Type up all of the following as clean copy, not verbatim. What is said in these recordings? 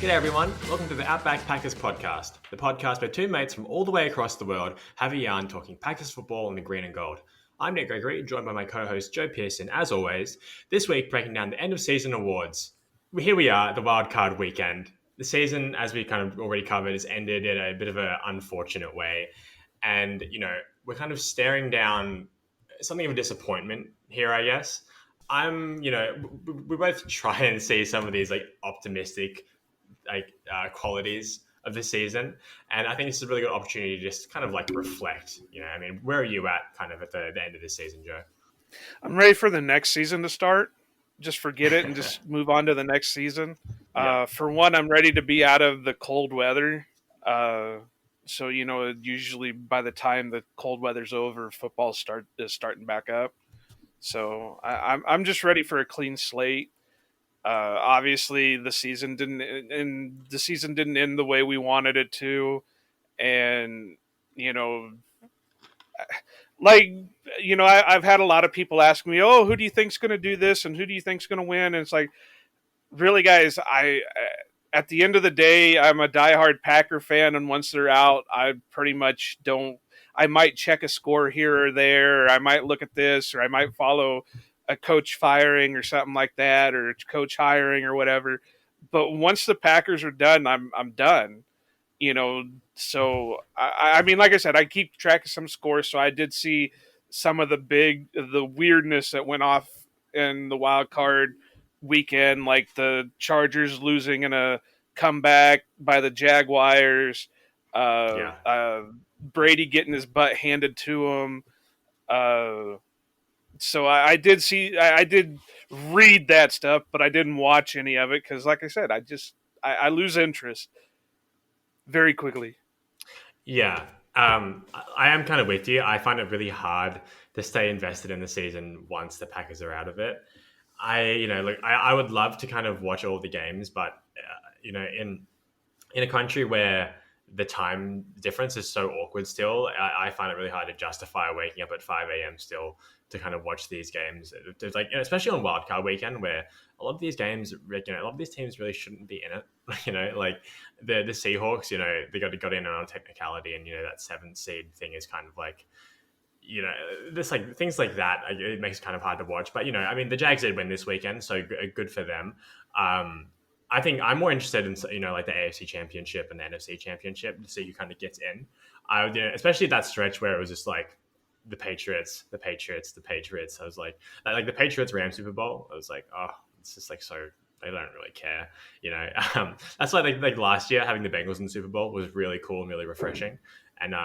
G'day everyone, welcome to the Outback Packers podcast, the podcast where two mates from all the way across the world have a yarn talking Packers football in the green and gold. I'm Nick Gregory, joined by my co-host Joe Pearson, as always, this week breaking down the end of season awards. Here we are at the wildcard weekend. The season, as we kind of already covered, has ended in a bit of an unfortunate way. And, we're kind of staring down something of a disappointment here, I guess. We both try and see some of these optimistic qualities of the season, and I think it's a really good opportunity to just kind of reflect. Where are you at kind of at the end of this season, Joe? I'm ready for the next season to start. Just forget it and just move on to the next season. Yeah. For one, I'm ready to be out of the cold weather. So usually by the time the cold weather's over, football is starting back up. So I'm just ready for a clean slate. Obviously, the season didn't end the way we wanted it to, and like I've had a lot of people ask me, "Oh, who do you think's going to do this, and who do you think's going to win?" And it's like, really, guys, at the end of the day, I'm a diehard Packer fan, and once they're out, I pretty much don't. I might check a score here or there, or I might look at this, or I might follow a coach firing or something like that, or coach hiring or whatever. But once the Packers are done, I'm done. So I mean, like I said, I keep track of some scores, so I did see some of the weirdness that went off in the wild card weekend, like the Chargers losing in a comeback by the Jaguars, Yeah. Brady getting his butt handed to him. So I did read that stuff, but I didn't watch any of it because, like I said, I lose interest very quickly. Yeah. I am kind of with you. I find it really hard to stay invested in the season once the Packers are out of it. I would love to kind of watch all the games, but in a country where the time difference is so awkward still, I find it really hard to justify waking up at 5 a.m. still to kind of watch these games. There's especially on wildcard weekend where a lot of these games, a lot of these teams really shouldn't be in it. Like the Seahawks, they got in on a technicality, and that seventh seed thing is kind of this things like that. It makes it kind of hard to watch. But the Jags did win this weekend, so good for them. I think I'm more interested in the AFC Championship and the NFC Championship to see who kind of gets in. Especially that stretch where it was just like the Patriots, the Patriots, the Patriots. I was like the Patriots Rams Super Bowl. I was like, oh, it's just so they don't really care. That's why like last year having the Bengals in the Super Bowl was really cool and really refreshing. And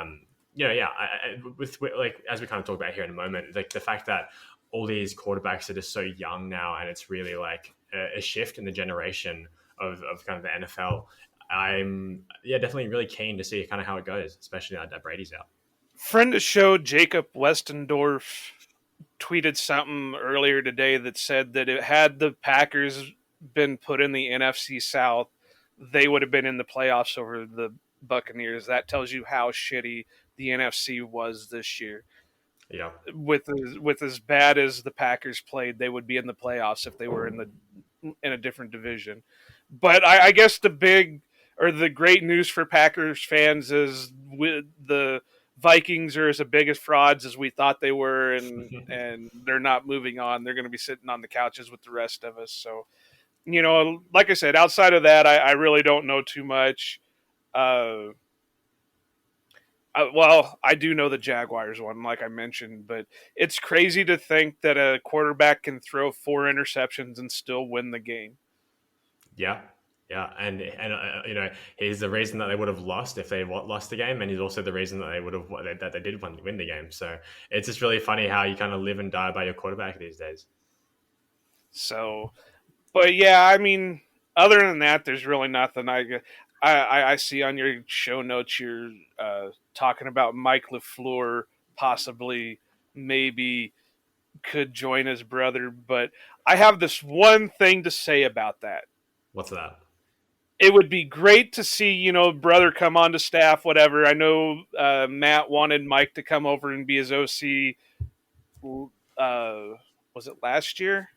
with as we kind of talk about here in a moment, like the fact that all these quarterbacks are just so young now, and it's really like a shift in the generation of kind of the NFL. I'm definitely really keen to see kind of how it goes, especially now that Brady's out. Friend of the show, Jacob Westendorf, tweeted something earlier today that said that had the Packers been put in the NFC South, they would have been in the playoffs over the Buccaneers. That tells you how shitty the NFC was this year. Yeah. With as bad as the Packers played, they would be in the playoffs if they were in a different division. But I guess the great news for Packers fans is with the Vikings are as big as frauds as we thought they were, and they're not moving on. They're going to be sitting on the couches with the rest of us. So, like I said, outside of that, I really don't know too much. Well, I do know the Jaguars one, like I mentioned, but it's crazy to think that a quarterback can throw 4 interceptions and still win the game. Yeah. Yeah, and he's the reason that they would have lost if they lost the game, and he's also the reason that they did win the game. So it's just really funny how you kind of live and die by your quarterback these days. So, but yeah, I mean, other than that, there's really nothing I see on your show notes. You're talking about Mike LaFleur possibly, maybe could join his brother, but I have this one thing to say about that. What's that? It would be great to see, brother come on to staff, whatever. I know Matt wanted Mike to come over and be his OC. Was it last year?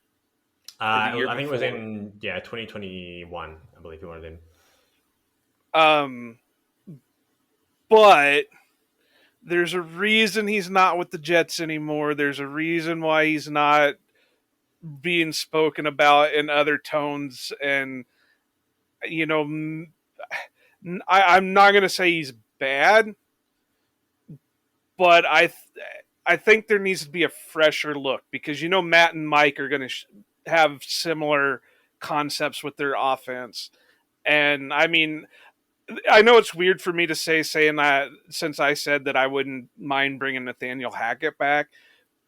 I think it was in 2021. I believe he wanted him. Um, but there's a reason he's not with the Jets anymore. There's a reason why he's not being spoken about in other tones. And, you know, I'm not going to say he's bad, but I think there needs to be a fresher look because, Matt and Mike are going to have similar concepts with their offense. And I mean, I know it's weird for me to saying that since I said that I wouldn't mind bringing Nathaniel Hackett back,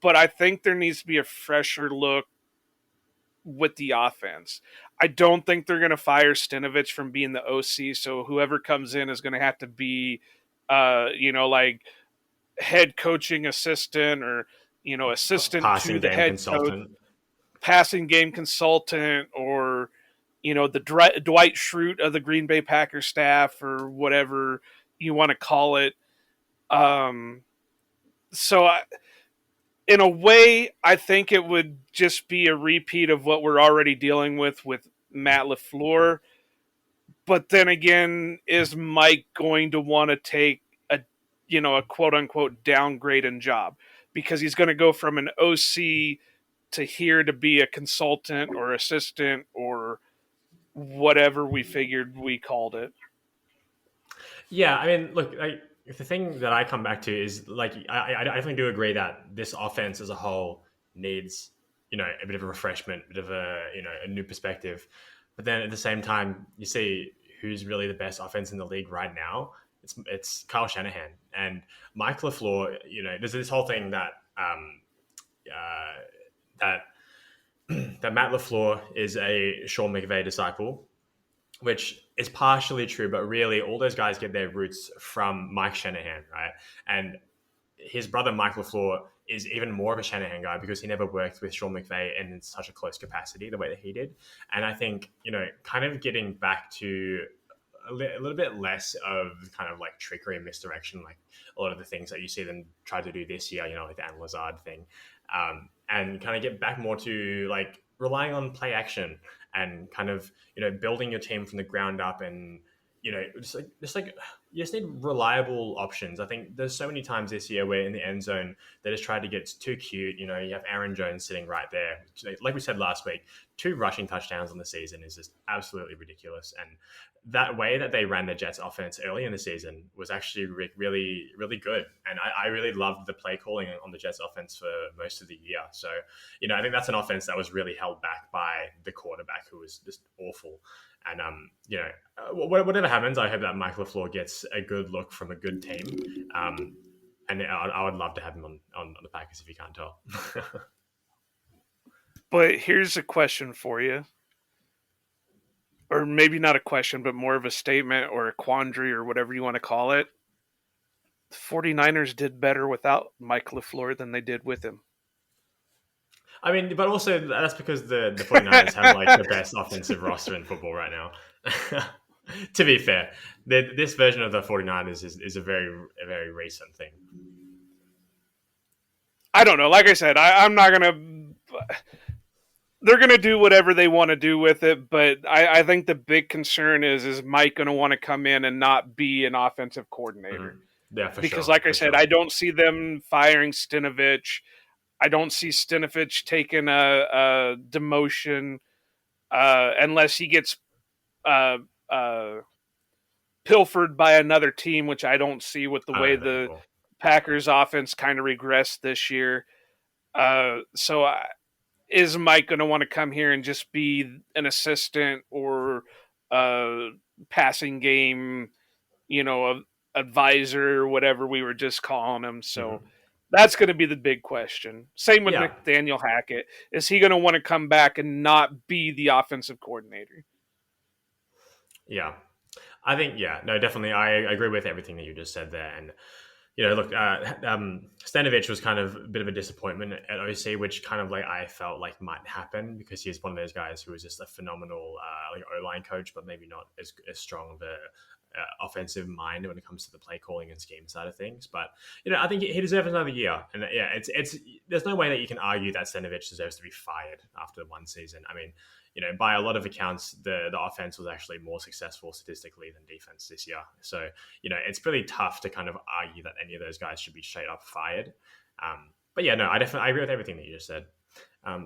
but I think there needs to be a fresher look with the offense. I don't think they're going to fire Stinovich from being the OC, so whoever comes in is going to have to be, like head coaching assistant or assistant to Passing the game head coach, consultant. passing game consultant, or the Dwight Schrute of the Green Bay Packers staff, or whatever you want to call it. So in a way, I think it would just be a repeat of what we're already dealing with Matt LaFleur. But then again, is Mike going to want to take a quote unquote downgrade in job because he's going to go from an OC to here to be a consultant or assistant or whatever we figured we called it. Yeah, I mean, look, the thing that I come back to is like I definitely do agree that this offense as a whole needs a bit of a refreshment, a bit of a new perspective. But then at the same time, you see who's really the best offense in the league right now. It's Kyle Shanahan and Mike LaFleur. There's this whole thing that that that Matt LaFleur is a Sean McVay disciple, which is partially true, but really all those guys get their roots from Mike Shanahan, right? And his brother Mike LaFleur is even more of a Shanahan guy because he never worked with Sean McVay in such a close capacity the way that he did. And I think, kind of getting back to a little bit less of kind of like trickery and misdirection, like a lot of the things that you see them try to do this year, like the Ann Lazard thing, and kind of get back more to like relying on play action and kind of building your team from the ground up and just like you just need reliable options. I think there's so many times this year where in the end zone they just tried to get too cute. You have Aaron Jones sitting right there, like we said last week. 2 rushing touchdowns on the season is just absolutely ridiculous. And that way that they ran the Jets offense early in the season was actually really, really good. And I really loved the play calling on the Jets offense for most of the year. So, I think that's an offense that was really held back by the quarterback who was just awful. And, whatever happens, I hope that Mike LaFleur gets a good look from a good team. And I would love to have him on the Packers if you can't tell. But here's a question for you. Or maybe not a question, but more of a statement or a quandary or whatever you want to call it. The 49ers did better without Mike LaFleur than they did with him. I mean, but also that's because the 49ers have like the best offensive roster in football right now. To be fair, this version of the 49ers is a very recent thing. I don't know. Like I said, I'm not going to... They're going to do whatever they want to do with it, but I think the big concern is Mike going to want to come in and not be an offensive coordinator? Mm-hmm. Yeah, because sure, like I said, I don't see them firing Stinovich. I don't see Stinovich taking a demotion unless he gets pilfered by another team, which I don't see with the way the Packers offense kind of regressed this year. Is Mike going to want to come here and just be an assistant or passing game, advisor or whatever we were just calling him? So that's going to be the big question. Same with Nathaniel Hackett. Is he going to want to come back and not be the offensive coordinator? Yeah. I think, no, definitely. I agree with everything that you just said there. And, look, Stanovich was kind of a bit of a disappointment at OC, which kind of like I felt like might happen because he's one of those guys who was just a phenomenal O-line coach, but maybe not as strong of offensive mind when it comes to the play calling and scheme side of things. But I think he deserves another year, and yeah, it's there's no way that you can argue that Stanovic deserves to be fired after one season. I mean, by a lot of accounts, the offense was actually more successful statistically than defense this year. So, it's pretty tough to kind of argue that any of those guys should be straight up fired. But yeah, no, I agree with everything that you just said.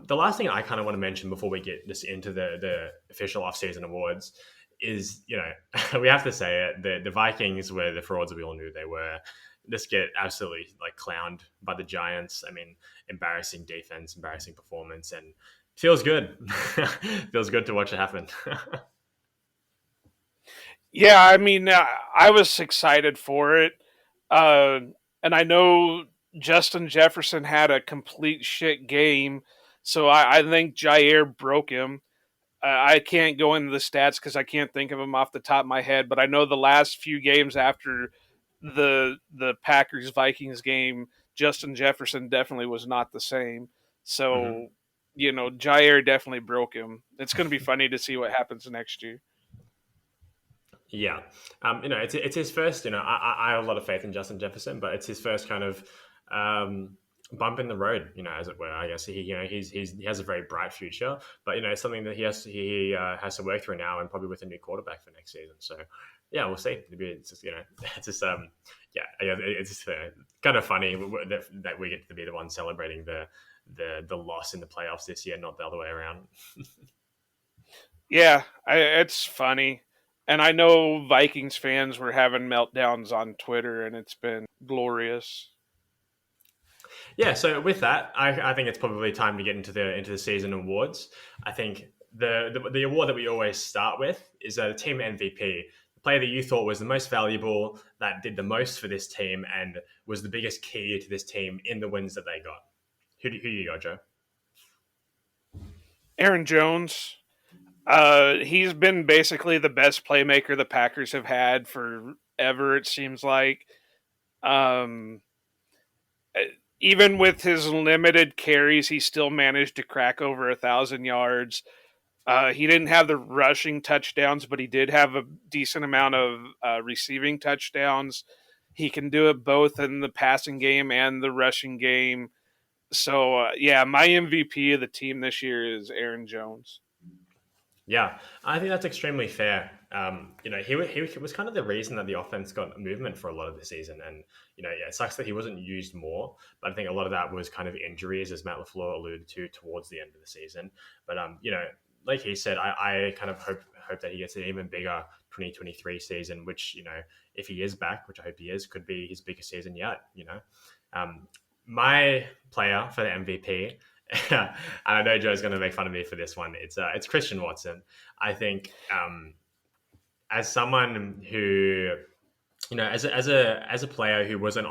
The last thing I kind of want to mention before we get this into the official offseason awards is, we have to say it, the Vikings were the frauds we all knew they were. Just get absolutely like clowned by the Giants. I mean, embarrassing defense, embarrassing performance, and feels good. Feels good to watch it happen. Yeah, I mean, I was excited for it. Uh, and I know Justin Jefferson had a complete shit game. So I think Jair broke him. I can't go into the stats because I can't think of them off the top of my head, but I know the last few games after the Packers Vikings game, Justin Jefferson definitely was not the same. Mhm. So, Jair definitely broke him. It's going to be funny to see what happens next year. Yeah, it's his first. I have a lot of faith in Justin Jefferson, but it's his first kind of um, bump in the road, as it were. I guess he has a very bright future, but it's something that he has to work through now, and probably with a new quarterback for next season. So yeah, we'll see. It's just it's just yeah, it's just kind of funny that we get to be the one celebrating the loss in the playoffs this year, not the other way around. Yeah, it's funny. And I know Vikings fans were having meltdowns on Twitter, and it's been glorious. Yeah, so with that, I think it's probably time to get into the season awards. I think the award that we always start with is a team MVP, the player that you thought was the most valuable, that did the most for this team, and was the biggest key to this team in the wins that they got. Who you got, Joe? Aaron Jones, he's been basically the best playmaker the Packers have had forever, it seems like. Um, Even with his limited carries, he still managed to crack over 1,000 yards. He didn't have the rushing touchdowns, but he did have a decent amount of receiving touchdowns. He can do it both in the passing game and the rushing game. So, yeah, my MVP of the team this year is Aaron Jones. Yeah, I think that's extremely fair. He was kind of the reason that the offense got movement for a lot of the season, and yeah, it sucks that he wasn't used more. But I think a lot of that was kind of injuries, as Matt LaFleur alluded to towards the end of the season. But like he said, I kind of hope that he gets an even bigger 2023 season, which if he is back, which I hope he is, could be his biggest season yet. My player for the MVP. And I know Joe's going to make fun of me for this one. It's Christian Watson. I think as someone who as a player who wasn't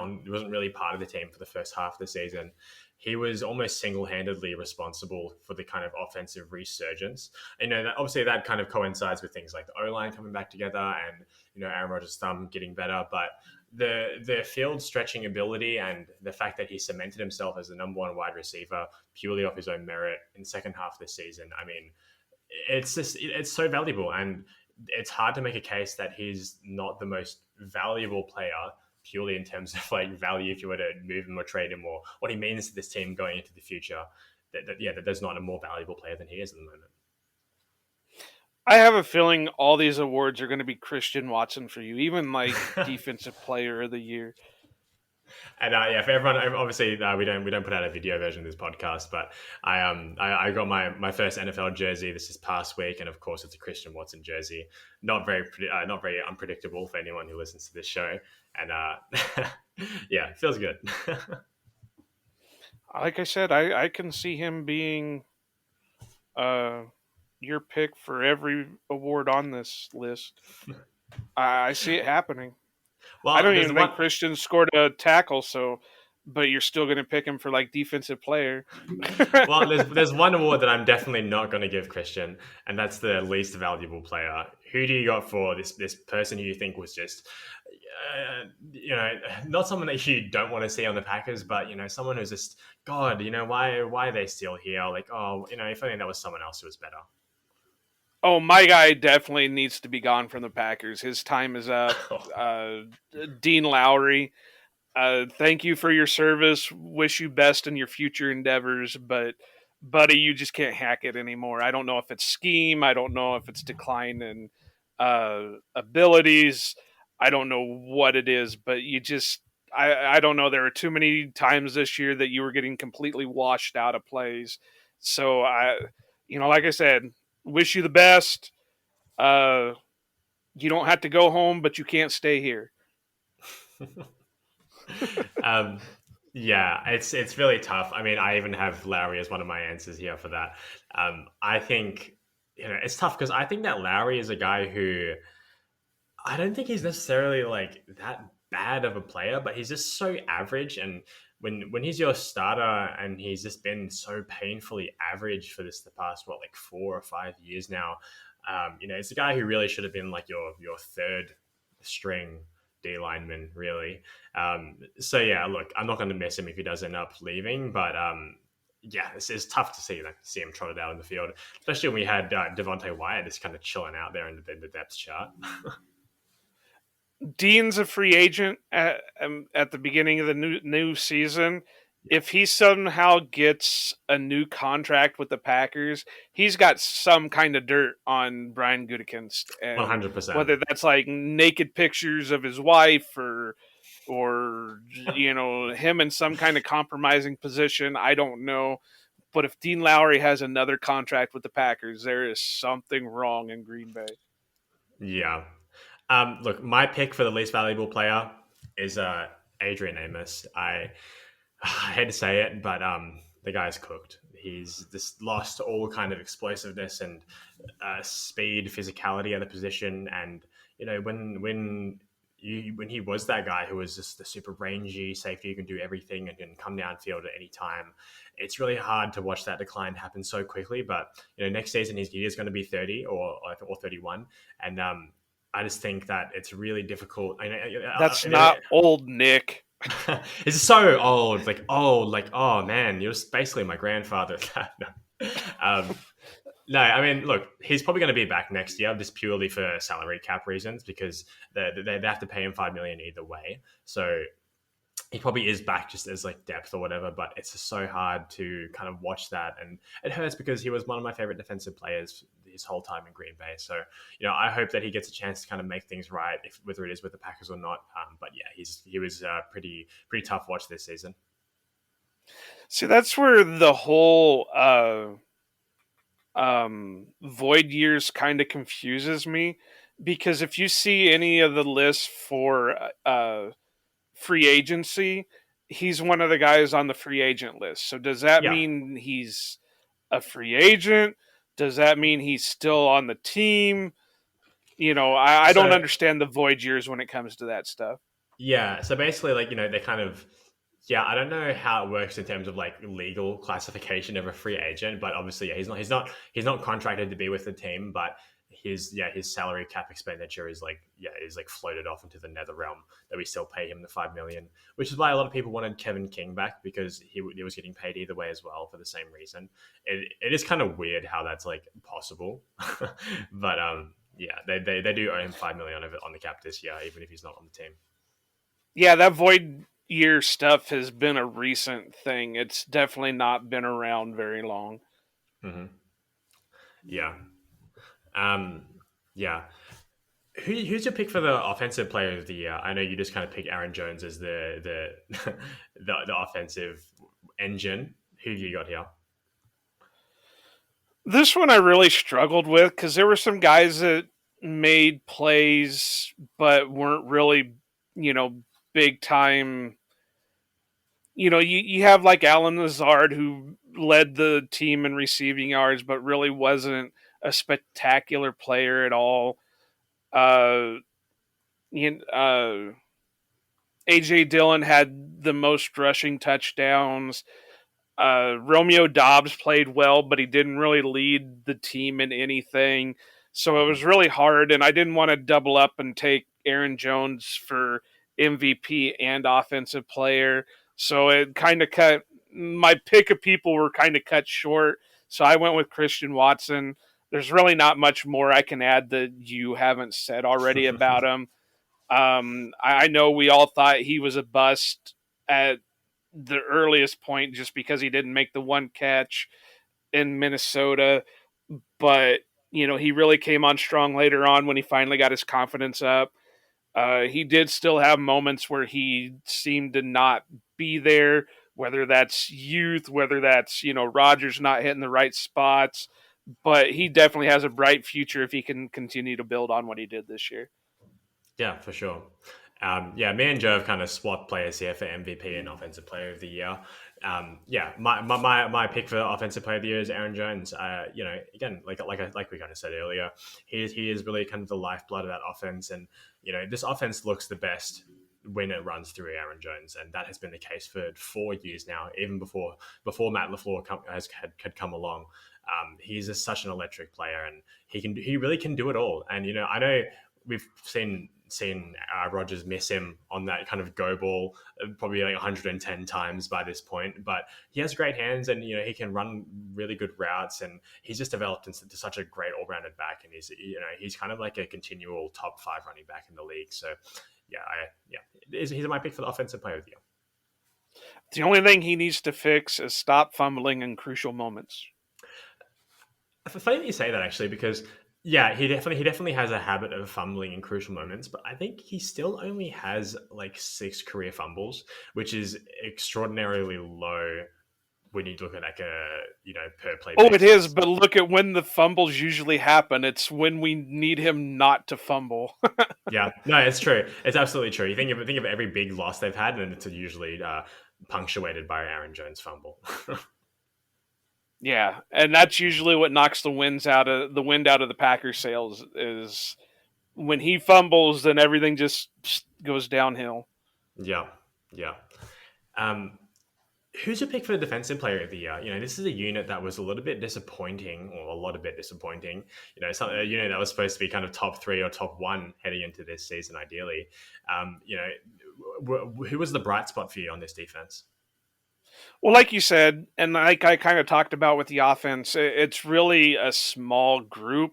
really part of the team for the first half of the season, he was almost single-handedly responsible for the kind of offensive resurgence. Obviously that kind of coincides with things like the O-line coming back together and Aaron Rodgers' thumb getting better, but the field stretching ability and the fact that he cemented himself as the number one wide receiver purely off his own merit in the second half of the season. I mean, it's so valuable, and it's hard to make a case that he's not the most valuable player purely in terms of like value if you were to move him or trade him, or what he means to this team going into the future. That there's not a more valuable player than he is at the moment. I have a feeling all these awards are going to be Christian Watson for you, even like Defensive Player of the Year. And yeah, for everyone, obviously we don't put out a video version of this podcast, but I got my first NFL jersey this past week, and of course it's a Christian Watson jersey. Not very unpredictable for anyone who listens to this show, and yeah, it feels good. Like I said, I can see him being uh, your pick for every award on this list. I see it happening. I Well, don't there's even one. think Christian scored a tackle, but you're still going to pick him for like defensive player. Well, there's one award that I'm definitely not going to give Christian, and that's the least valuable player. Who do you got for this person who you think was just, not someone that you don't want to see on the Packers, but someone who's just God, why are they still here? Like, oh, if only that was someone else who was better. Oh, my guy definitely needs to be gone from the Packers. His time is up. Uh, Dean Lowry, thank you for your service. Wish you best in your future endeavors, but buddy, you just can't hack it anymore. I don't know if it's scheme. I don't know if it's decline in abilities. I don't know what it is, but you just. I don't know. There are too many times this year that you were getting completely washed out of plays. So like I said, wish you the best. Uh, you don't have to go home, but you can't stay here. um, yeah, it's really tough. I mean, I even have Lowry as one of my answers here for that. I think it's tough because I think that Lowry is a guy who I don't think he's necessarily like that bad of a player, but he's just so average. And when he's your starter and he's just been so painfully average for the past what like 4 or 5 years now, it's a guy who really should have been like your third string D lineman, really. So yeah, look, I'm not going to miss him if he does end up leaving, but yeah, it's tough to see him trotted out in the field, especially when we had Devontae Wyatt just kind of chilling out there in the depth chart. Dean's a free agent at the beginning of the new season. If he somehow gets a new contract with the Packers, he's got some kind of dirt on Brian Gutekunst, One and hundred percent. whether that's like naked pictures of his wife or him in some kind of compromising position, I don't know. But if Dean Lowry has another contract with the Packers, there is something wrong in Green Bay. Yeah. Look, my pick for the least valuable player is Adrian Amos. I hate to say it, but the guy's cooked. He's just lost all kind of explosiveness and speed, physicality at the position, and when he was that guy who was just the super rangy safety who can do everything and can come downfield at any time, it's really hard to watch that decline happen so quickly. But next season he is going to be 30 or 31, and I just think that it's really difficult. That's not old, Nick. It's so old, like oh man, you're just basically my grandfather. um, no, I mean, look, he's probably going to be back next year, just purely for salary cap reasons, because they have to pay him 5 million either way. So he probably is back just as like depth or whatever, but it's just so hard to kind of watch that, and it hurts because he was one of my favorite defensive players his whole time in Green Bay. So I hope that he gets a chance to kind of make things right, if whether it is with the Packers or not. But yeah, he was pretty tough watch this season. See, that's where the whole void years kind of confuses me, because if you see any of the lists for free agency, he's one of the guys on the free agent list. So does that Yeah. mean he's a free agent? Does that mean he's still on the team? I don't So understand the void years when it comes to that stuff. yeah, so basically, like they kind of yeah, I don't know how it works in terms of like legal classification of a free agent, but obviously, yeah, he's not contracted to be with the team, but his salary cap expenditure is like floated off into the nether realm that we still pay him the 5 million, which is why a lot of people wanted Kevin King back, because he was getting paid either way as well for the same reason. It is kind of weird how that's like possible, but yeah, they do owe him 5 million of it on the cap this year, even if he's not on the team. Yeah, that void year stuff has been a recent thing. It's definitely not been around very long. Hmm. Yeah. Um, yeah. Who's your pick for the offensive player of the year? I know you just kind of pick Aaron Jones as the the offensive engine. Who have you got here? This one I really struggled with because there were some guys that made plays but weren't really, you know, big time. You have like Alan Lazard who led the team in receiving yards but really wasn't a spectacular player at all. Uh, you, uh, AJ Dillon had the most rushing touchdowns. Romeo Dobbs played well, but he didn't really lead the team in anything. So it was really hard, and I didn't want to double up and take Aaron Jones for MVP and offensive player. So it kind of cut my pick of people were kind of cut short. So I went with Christian Watson. there's really not much more I can add that you haven't said already about him. I know we all thought he was a bust at the earliest point just because he didn't make the one catch in Minnesota, but he really came on strong later on when he finally got his confidence up. He did still have moments where he seemed to not be there, whether that's youth, whether that's Rodgers not hitting the right spots. But he definitely has a bright future if he can continue to build on what he did this year. Yeah, for sure. Yeah, me and Joe have kind of swapped players here for MVP and Offensive Player of the Year. Yeah, my pick for Offensive Player of the Year is Aaron Jones. Again, like we kind of said earlier, he is really kind of the lifeblood of that offense, and this offense looks the best when it runs through Aaron Jones, and that has been the case for 4 years now, even before Matt LaFleur had come along. He's such an electric player, and he really can do it all. And I know we've seen Rodgers miss him on that kind of go ball probably like 110 times by this point, but he has great hands, and he can run really good routes, and he's just developed into such a great all-rounded back, and he's kind of like a continual top 5 running back in the league. So he's my pick for the Offensive Player of the Year. The only thing he needs to fix is stop fumbling in crucial moments. Funny that you say that, actually, because he definitely has a habit of fumbling in crucial moments, but I think he still only has like 6 career fumbles, which is extraordinarily low when you look at like a per play Oh, it is, basis. but look at when the fumbles usually happen. It's when we need him not to fumble. Yeah, no, it's true. It's absolutely true. You think of every big loss they've had, and it's usually punctuated by Aaron Jones fumble. Yeah, and that's usually what knocks the wind out of the Packers' sails is when he fumbles, then everything just goes downhill. Yeah, yeah. Um, Who's your pick for the defensive player of the year? This is a unit that was a little bit disappointing, or a lot of bit disappointing. A unit that was supposed to be kind of top 3 or top 1 heading into this season, ideally. Who was the bright spot for you on this defense? Well, like you said, and like I kind of talked about with the offense, it's really a small group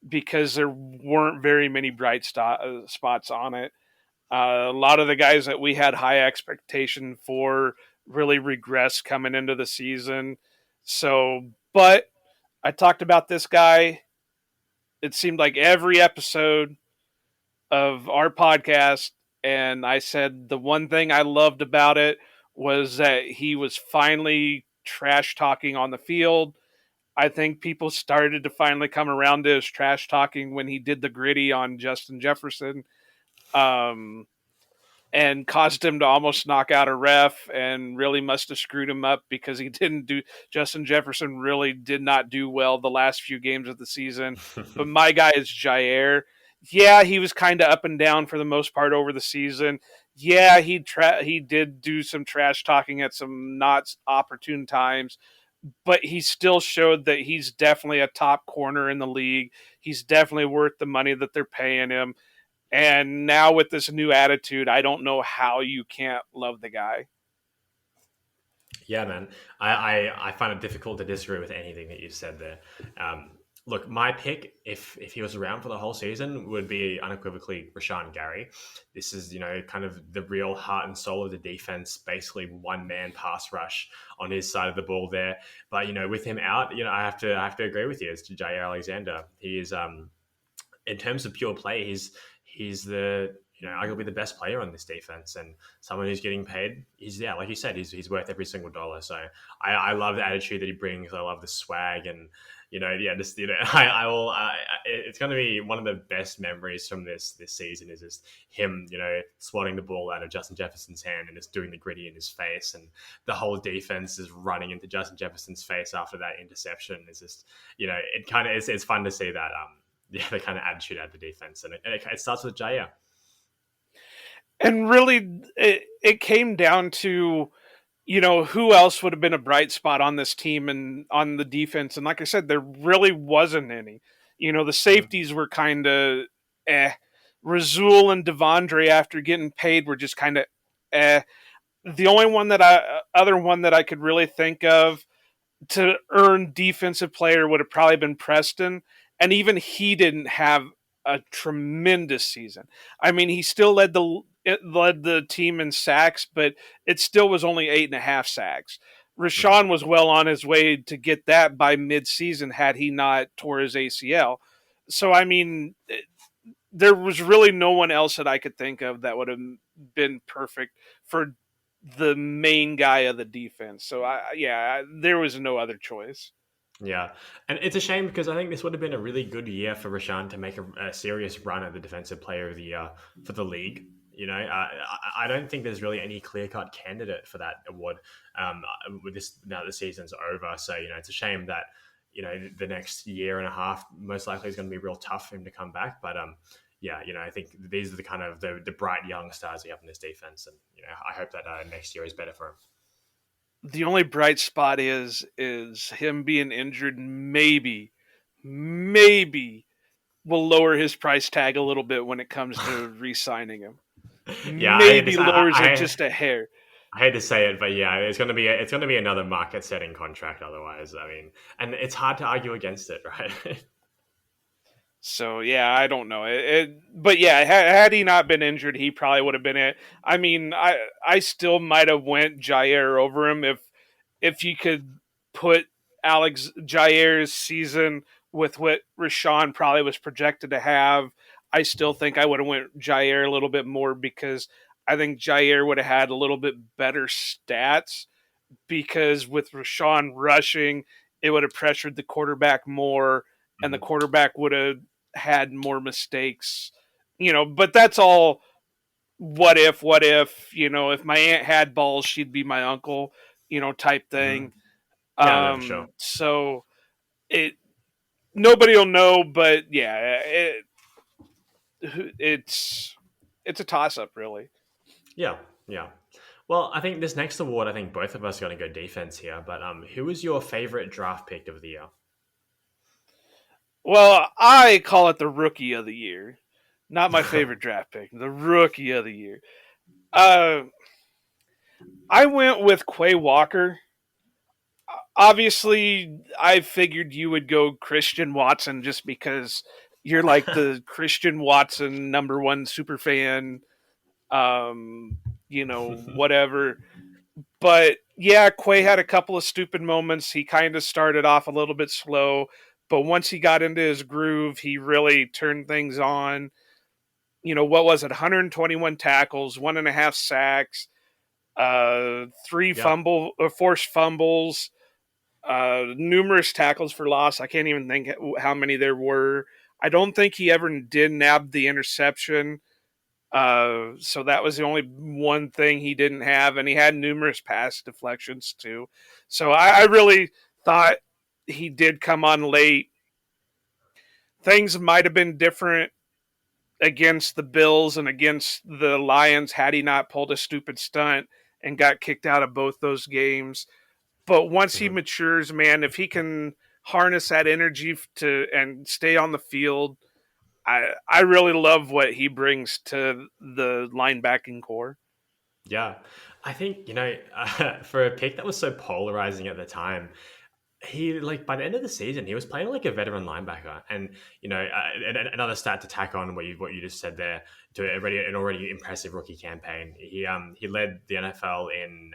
because there weren't very many bright spots on it. A lot of the guys that we had high expectation for really regressed coming into the season. So, but I talked about this guy. It seemed like every episode of our podcast, and I said the one thing I loved about it was that he was finally trash talking on the field. I think people started to finally come around to his trash talking when he did the gritty on Justin Jefferson. Um, and caused him to almost knock out a ref, and really must have screwed him up because he didn't do Justin Jefferson really did not do well the last few games of the season. But my guy is Jair. Yeah, he was kind of up and down for the most part over the season. Yeah, he did do some trash talking at some not opportune times, but he still showed that he's definitely a top corner in the league. He's definitely worth the money that they're paying him. And now with this new attitude, I don't know how you can't love the guy. Yeah, man. I find it difficult to disagree with anything that you said there. Look, my pick, if he was around for the whole season, would be unequivocally Rashawn Gary. This is, kind of the real heart and soul of the defense, basically one man pass rush on his side of the ball there. But, with him out, I have to agree with you. It's Jair Alexander. He is, in terms of pure play, he's the arguably the best player on this defense, and someone who's getting paid. Like you said, he's worth every single dollar. So I love the attitude that he brings. I love the swag, and I will. It's going to be one of the best memories from this season is just him, swatting the ball out of Justin Jefferson's hand and just doing the gritty in his face, and the whole defense is running into Justin Jefferson's face after that interception. It's just it's fun to see that the kind of attitude out of the defense, and it starts with Jair. And really, it came down to, who else would have been a bright spot on this team and on the defense. And like I said, there really wasn't any. The safeties were kind of Razul and Devondre, after getting paid, were just kind of The only other one that I could really think of to earn defensive player would have probably been Preston, and even he didn't have a tremendous season. I mean, he still led the team in sacks, but it still was only 8.5 sacks. Mhm. Rashawn was well on his way to get that by mid-season had he not tore his ACL. So I mean, there was really no one else that I could think of that would have been perfect for the main guy of the defense. So there was no other choice. Yeah, and it's a shame because I think this would have been a really good year for Rashan to make a serious run at the Defensive Player of the Year for the league. I don't think there's really any clear cut candidate for that award. With this now the season's over, so it's a shame that the next year and a half most likely is going to be real tough for him to come back. But yeah, I think these are the kind of the bright young stars we have in this defense, and I hope that next year is better for him. The only bright spot is him being injured. Maybe will lower his price tag a little bit when it comes to re-signing him. Yeah, I hate Maybe this. lowers it just a hair. I hate to say it, but yeah, it's gonna be another market setting contract. Otherwise, I mean, and it's hard to argue against it, right? So yeah, I don't know. But yeah, had he not been injured, he probably would have been it. I mean, I still might have went Jair over him if you could put Alex Jair's season with what Rashawn probably was projected to have. I still think I would have went Jair a little bit more because I think Jair would have had a little bit better stats because with Rashawn rushing, it would have pressured the quarterback more, and the Mhm. quarterback would have had more mistakes. But that's all what if, if my aunt had balls, she'd be my uncle, type Mhm. thing. Yeah, no, for sure. So it nobody will know, but yeah, it's it's a toss up, really. Yeah, yeah. Well, I think this next award, I think both of us are going to go defense here. But who was your favorite draft pick of the year? Well, I call it the rookie of the year. Not my favorite draft pick, the rookie of the year. Uh, I went with Quay Walker. Obviously, I figured you would go Christian Watson just because you're like the Christian Watson number one super fan. Um, whatever. But yeah, Quay had a couple of stupid moments. He kind of started off a little bit slow, but once he got into his groove, he really turned things on. What was it? 121 tackles, 1.5 sacks, three Yeah. forced fumbles, numerous tackles for loss. I can't even think how many there were. I don't think he ever did nab the interception. So that was the only one thing he didn't have, and he had numerous pass deflections too. So I really thought he did come on late. Things might have been different against the Bills and against the Lions had he not pulled a stupid stunt and got kicked out of both those games. But once he Mhm. matures, man, if he can harness that energy to and stay on the field, I really love what he brings to the linebacking core. Yeah, I think for a pick that was so polarizing at the time, he like by the end of the season he was playing like a veteran linebacker, and another stat to tack on what you just said there to an already impressive rookie campaign. He led the NFL in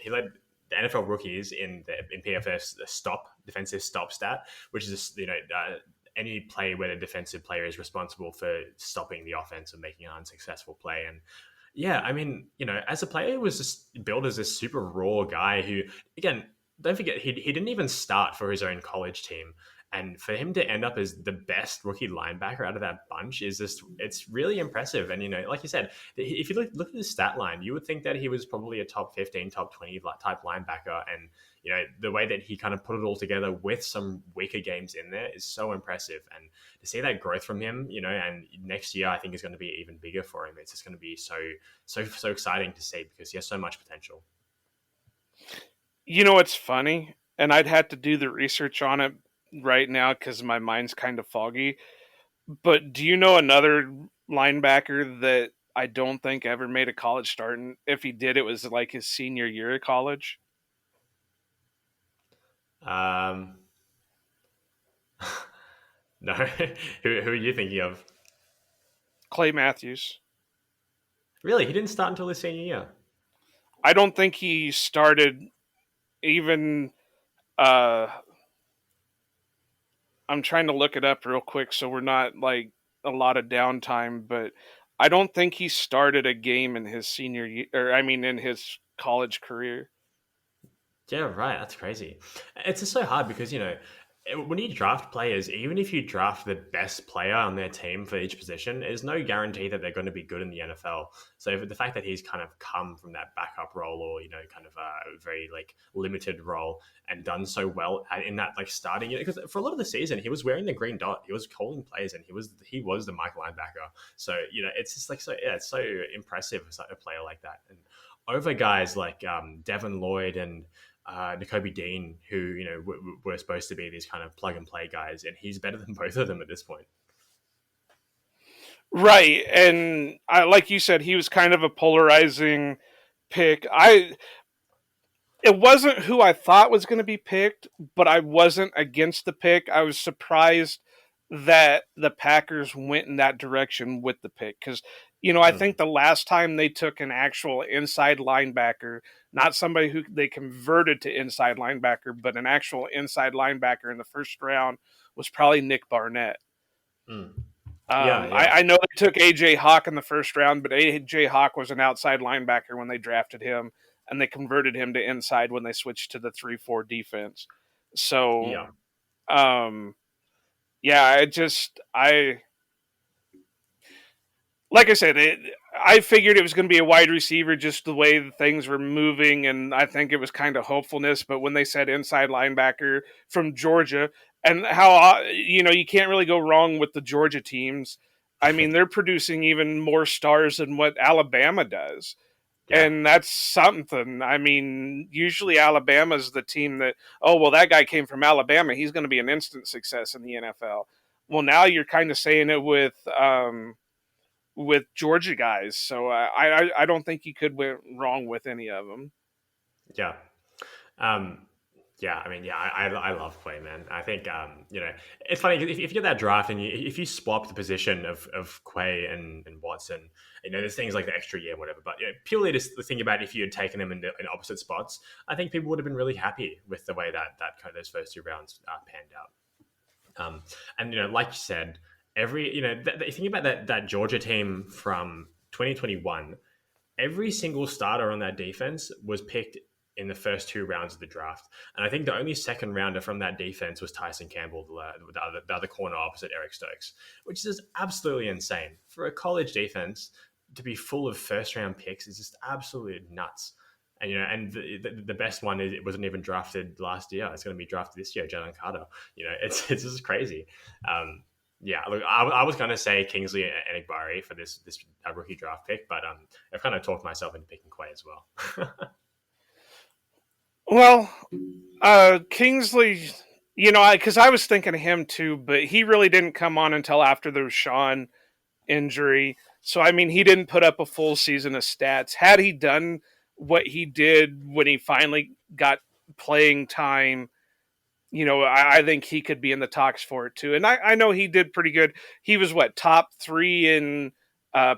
he led the NFL rookies in PFF's stop defensive stop stat, which is just any play where the defensive player is responsible for stopping the offense or making an unsuccessful play. And yeah, I mean, as a player, he was just billed as this super raw guy who, again, don't forget, he didn't even start for his own college team. And for him to end up as the best rookie linebacker out of that bunch is just, it's really impressive. And, like you said, if you look at his stat line, you would think that he was probably a top 15, top 20 type linebacker. And, the way that he kind of put it all together with some weaker games in there is so impressive. And to see that growth from him, and next year I think is going to be even bigger for him. It's just going to be so exciting to see because he has so much potential. It's funny, and I'd have to do the research on it right now because my mind's kind of foggy. But do you know another linebacker that I don't think ever made a college start? And if he did, it was like his senior year of college. Um, no, who are you thinking of? Clay Matthews. Really, he didn't start until his senior year. I don't think he started even. Uh, I'm trying to look it up real quick so we're not like a lot of downtime, but I don't think he started a game in his senior year, or I mean, in his college career. Yeah, right. That's crazy. It's just so hard because, when you draft players, even if you draft the best player on their team for each position, there's no guarantee that they're going to be good in the NFL. So the fact that he's kind of come from that backup role or, kind of a very like limited role and done so well in that like starting, because for a lot of the season, he was wearing the green dot, he was calling plays and he was the Mike linebacker. So, it's just like, so, yeah, it's so impressive a player like that. And over guys like Devin Lloyd and N'Kobe Dean, who were supposed to be these kind of plug and play guys, and he's better than both of them at this point. Right, and like you said, he was kind of a polarizing pick. It wasn't who I thought was going to be picked, but I wasn't against the pick. I was surprised that the Packers went in that direction with the pick because, I Mm, think the last time they took an actual inside linebacker, not somebody who they converted to inside linebacker, but an actual inside linebacker in the first round was probably Nick Barnett. mm. Yeah, yeah, I know they took AJ Hawk in the first round, but AJ Hawk was an outside linebacker when they drafted him, and they converted him to inside when they switched to the 3-4 defense. So, yeah, um, yeah, I like I said, I figured it was going to be a wide receiver, just the way things were moving, and I think it was kind of hopefulness. But when they said inside linebacker from Georgia, and how you can't really go wrong with the Georgia teams. I mean, they're producing even more stars than what Alabama does, yeah, and that's something. I mean, usually Alabama's the team that, oh well, that guy came from Alabama, he's going to be an instant success in the NFL. Well, now you're kind of saying it with Georgia guys. So I don't think you could went wrong with any of them. yeah. Um, yeah, I mean, yeah, I love Quay, man. I think it's funny if you get that draft and if you swap the position of Quay and Watson, there's things like the extra year, whatever. But purely just the thing about if you had taken them in opposite spots, I think people would have been really happy with the way that kind of those first two rounds panned out. And like you said, every think about that Georgia team from 2021. Every single starter on that defense was picked in the first two rounds of the draft, and I think the only second rounder from that defense was Tyson Campbell, the other corner opposite Eric Stokes, which is absolutely insane for a college defense to be full of first round picks. Is just absolutely nuts. And the best one is it wasn't even drafted last year. It's going to be drafted this year, Jalen Carter. It's just crazy. Um, yeah, look, I was going to say Kingsley and Egbari for this rookie draft pick, but I've kind of talked myself into picking Quay as well. Well, Kingsley, because I was thinking of him too, but he really didn't come on until after the Rashawn injury. So I mean, he didn't put up a full season of stats. Had he done what he did when he finally got playing time, I think he could be in the talks for it too. And I know he did pretty good. He was what, top 3 in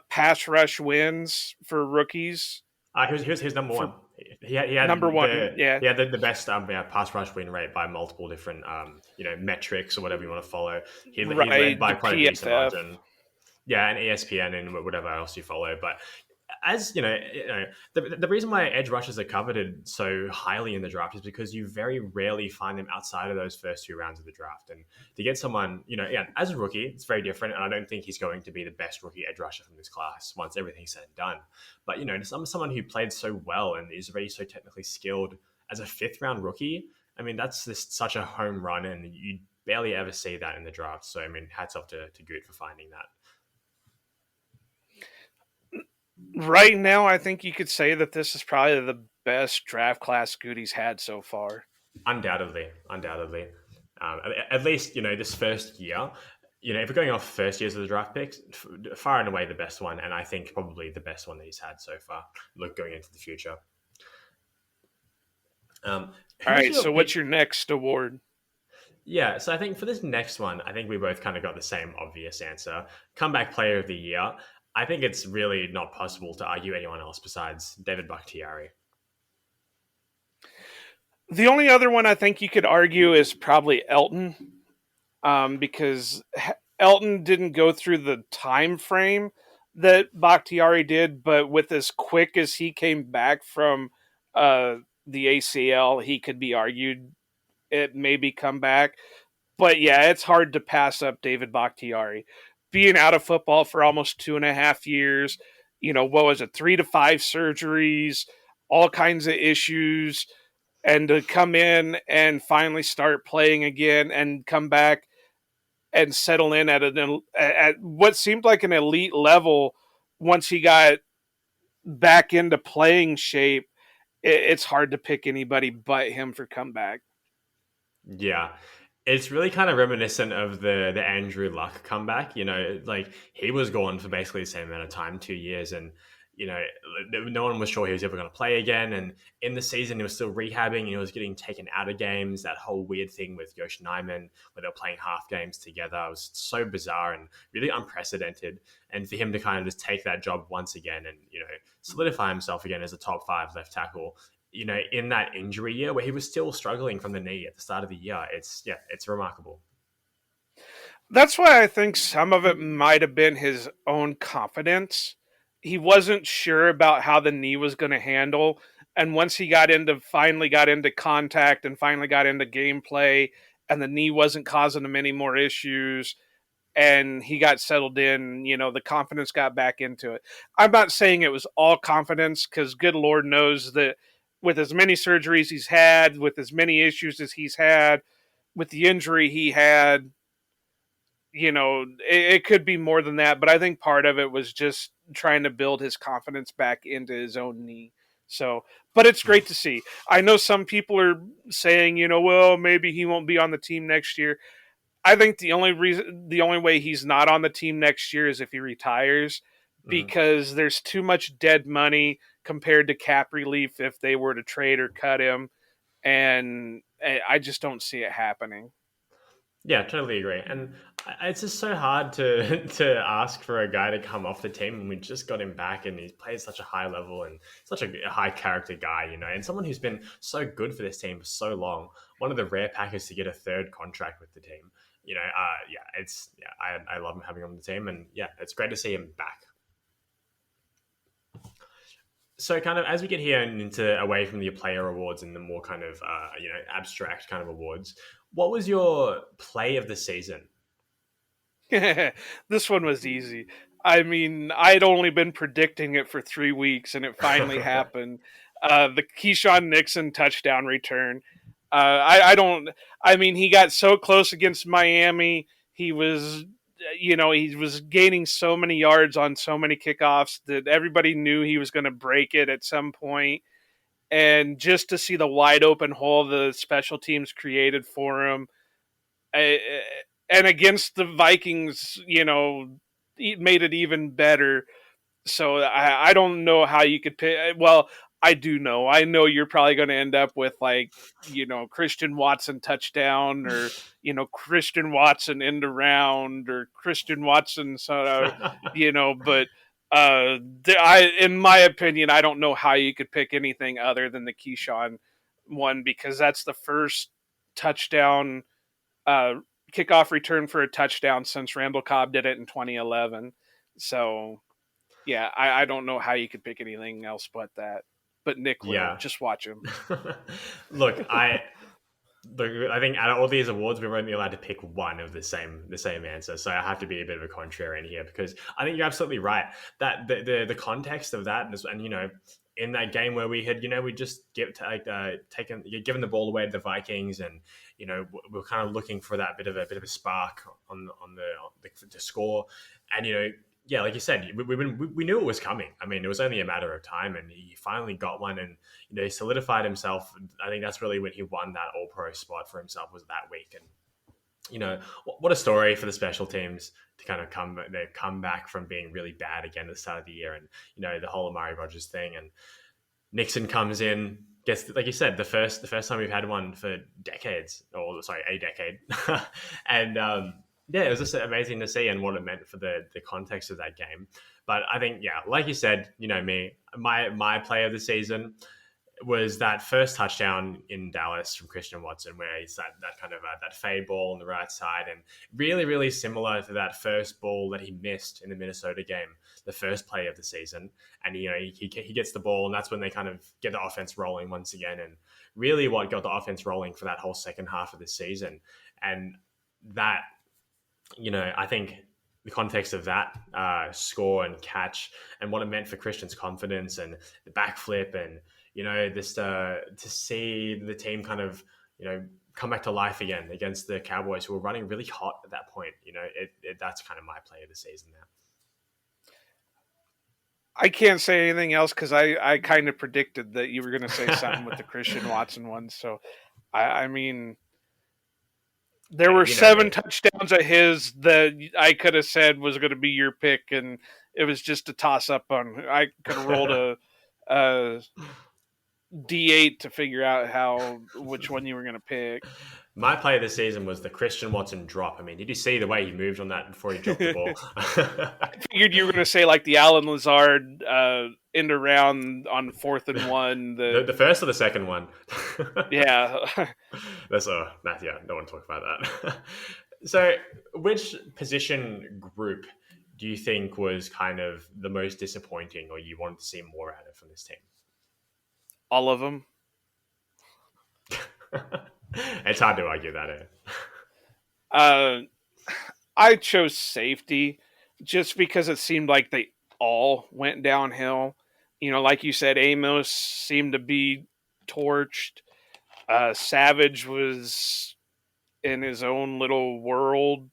pass rush wins for rookies He was number for one. He number had one. the Yeah, he had the best pass rush win rate by multiple different metrics or whatever you want to follow. He led right. by The quite a decent PFF. margin. Yeah, and ESPN and whatever else you follow. But as the reason why edge rushers are coveted so highly in the draft is because you very rarely find them outside of those first two rounds of the draft. And to get someone, yeah, as a rookie, it's very different. And I don't think he's going to be the best rookie edge rusher from this class once everything's said and done. But someone who played so well and is already so technically skilled as a fifth round rookie, I mean, that's just such a home run, and you barely ever see that in the draft. So I mean, hats off to Good for finding that. Right now, I think you could say that this is probably the best draft class Goody's had so far. Undoubtedly, undoubtedly. At least this first year. If we're going off first years of the draft picks, far and away the best one, and I think probably the best one that he's had so far. Look, going into the future. Um, All who's right, your so what's pick? your next award? Yeah, so I think for this next one, I think we both kind of got the same obvious answer. Comeback Player of the Year. I think it's really not possible to argue anyone else besides David Bakhtiari. The only other one I think you could argue is probably Elton, because Elton didn't go through the time frame that Bakhtiari did, but with as quick as he came back from uh, the ACL, he could be argued it maybe come back. But yeah, it's hard to pass up David Bakhtiari being out of football for almost 2.5 years. What was it, 3 to 5 surgeries, all kinds of issues, and to come in and finally start playing again and come back and settle in at what seemed like an elite level once he got back into playing shape. It's hard to pick anybody but him for comeback. Yeah. It's really kind of reminiscent of the Andrew Luck comeback. Like he was gone for basically the same amount of time, 2 years, and you know, no one was sure he was ever going to play again. And in the season, he was still rehabbing and he was getting taken out of games. That whole weird thing with Yosh Nyman where they were playing half games together, it was so bizarre and really unprecedented. And for him to kind of just take that job once again and solidify himself again as a top five left tackle, in that injury year where he was still struggling from the knee at the start of the year. It's remarkable. That's why I think some of it might have been his own confidence. He wasn't sure about how the knee was going to handle, and once he finally got into contact and finally got into gameplay, and the knee wasn't causing him any more issues, and he got settled in, the confidence got back into it. I'm not saying it was all confidence because good Lord knows that with as many surgeries he's had, with as many issues as he's had, with the injury he had, it could be more than that, but I think part of it was just trying to build his confidence back into his own knee. So, but it's great to see. I know some people are saying, well, maybe he won't be on the team next year. I think the only way he's not on the team next year is if he retires, Mhm. because there's too much dead money compared to cap relief if they were to trade or cut him, and I just don't see it happening. Yeah, totally agree. And it's just so hard to to ask for a guy to come off the team, and we just got him back, and he plays such a high level and such a high character guy, and someone who's been so good for this team for so long. One of the rare Packers to get a third contract with the team. I love him having him on the team, and yeah, it's great to see him back. So, kind of as we get here and into away from the player awards and the more kind of abstract kind of awards, what was your play of the season? This one was easy. I mean, I'd only been predicting it for 3 weeks, and it finally happened. The Keyshawn Nixon touchdown return. I don't. I mean, he got so close against Miami. He was gaining so many yards on so many kickoffs that everybody knew he was going to break it at some point. And just to see the wide open hole the special teams created for him, and against the Vikings, it made it even better. So I don't know how you could pick. Well, I do know. I know you're probably going to end up with like Christian Watson touchdown, or Christian Watson end around, or Christian Watson sort of But in my opinion, I don't know how you could pick anything other than the Keyshawn one, because that's the first touchdown, uh, kickoff return for a touchdown since Randall Cobb did it in 2011. So yeah, I don't know how you could pick anything else but that. But Nick will Yeah. just watch him. Look, I think out of all these awards, we're only allowed to pick one of the same answer. So I have to be a bit of a contrarian here because I think you're absolutely right that the context of that and in that game where we had we just taken given the ball away to the Vikings and we're kind of looking for that bit of a spark to score and yeah, like you said, we knew it was coming. I mean, it was only a matter of time, and he finally got one, and he solidified himself. I think that's really when he won that All Pro spot for himself was that week. And what a story for the special teams to kind of come back from being really bad again at the start of the year, and the whole Amari Rogers thing. And Nixon comes in, gets, like you said, the first time we've had one for decades, or sorry, a decade, and yeah, it was just amazing to see and what it meant for the context of that game. But I think, yeah, like you said, me, my play of the season was that first touchdown in Dallas from Christian Watson, where he's that kind of that fade ball on the right side, and really, really similar to that first ball that he missed in the Minnesota game, the first play of the season. And he gets the ball, and that's when they kind of get the offense rolling once again, and really what got the offense rolling for that whole second half of the season. And that, I think the context of that score and catch and what it meant for Christian's confidence and the backflip and this to see the team kind of come back to life again against the Cowboys, who were running really hot at that point. That's kind of my play of the season now. I can't say anything else because I kind of predicted that you were going to say something with the Christian Watson one. So, I mean, there were You know 7 me. touchdowns of his that I could have said was going to be your pick, and it was just a toss up on. I could have rolled a D8 to figure out which one you were going to pick. My play of the season was the Christian Watson drop. I mean, did you see the way he moved on that before he dropped the ball? Figured you were going to say like the Alan Lazard end around on 4th and 1. The first or the second one? Yeah. That's Matthew. I don't want to talk about that. So, which position group do you think was kind of the most disappointing, or you wanted to see more out of from this team? All of them. It's hard to argue that. Uh, I chose safety just because it seemed like they all went downhill. Like you said, Amos seemed to be torched. Savage was in his own little world.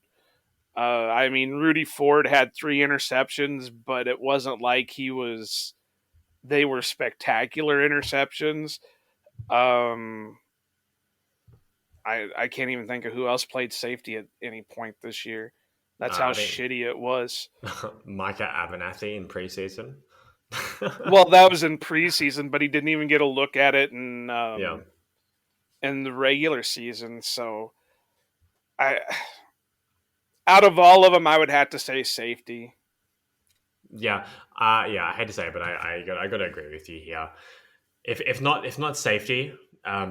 I mean, Rudy Ford had 3 interceptions, but it wasn't like they were spectacular interceptions. Um, I can't even think of who else played safety at any point this year. That's how I think shitty it was. Micah Abernathy in preseason. Well, that was in preseason, but he didn't even get a look at it Yeah. in the regular season. So, I out of all of them, I would have to say safety. Yeah, yeah. I hate to say it, but I got to agree with you here. If not safety,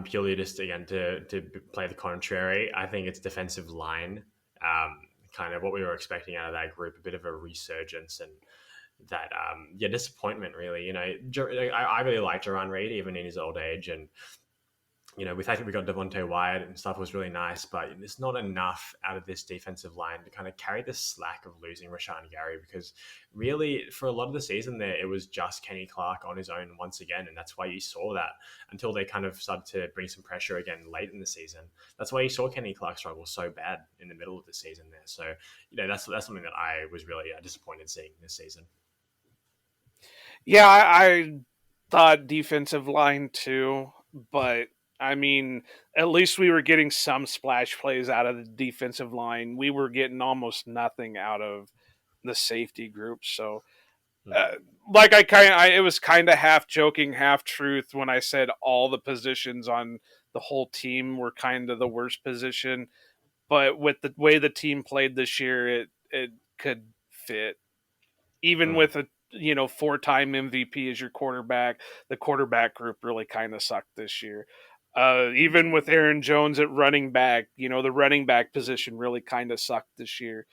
purely just again to play the contrary, I think it's defensive line. Kind of what we were expecting out of that group, a bit of a resurgence and that disappointment really. I really like Jaron Reed even in his old age, and we think we got Devontae Wyatt and stuff was really nice, but there's not enough out of this defensive line to kind of carry the slack of losing Rashawn Gary, because really for a lot of the season there, it was just Kenny Clark on his own once again. And that's why you saw that until they kind of started to bring some pressure again late in the season. That's why you saw Kenny Clark struggle so bad in the middle of the season there. So, that's something that I was really disappointed seeing this season. Yeah, I thought defensive line too, but I mean, at least we were getting some splash plays out of the defensive line. We were getting almost nothing out of the safety group. So, Hmm. uh, it was kind of half joking, half truth when I said all the positions on the whole team were kind of the worst position. But with the way the team played this year, it could fit even Hmm. with a 4-time MVP as your quarterback. The quarterback group really kind of sucked this year. Even with Aaron Jones at running back, the running back position really kind of sucked this year.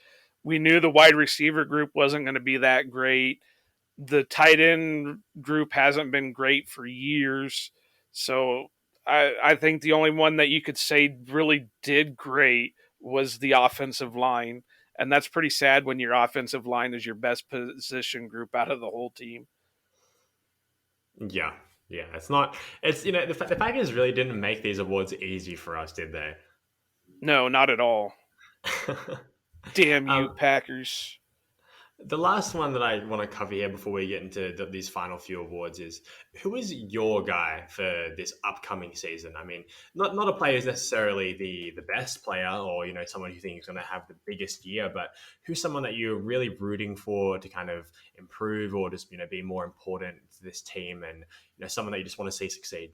We knew the wide receiver group wasn't going to be that great. The tight end group hasn't been great for years. So I think the only one that you could say really did great was the offensive line. And that's pretty sad when your offensive line is your best position group out of the whole team. Yeah, yeah. It's not. It's the Packers really didn't make these awards easy for us, did they? No, not at all. Damn you, um, Packers. The last one that I want to cover here before we get into these final few awards is, who is your guy for this upcoming season? I mean, not a player who's necessarily the best player, or someone you think is going to have the biggest year, but who's someone that you're really rooting for to kind of improve, or just be more important to this team, and someone that you just want to see succeed.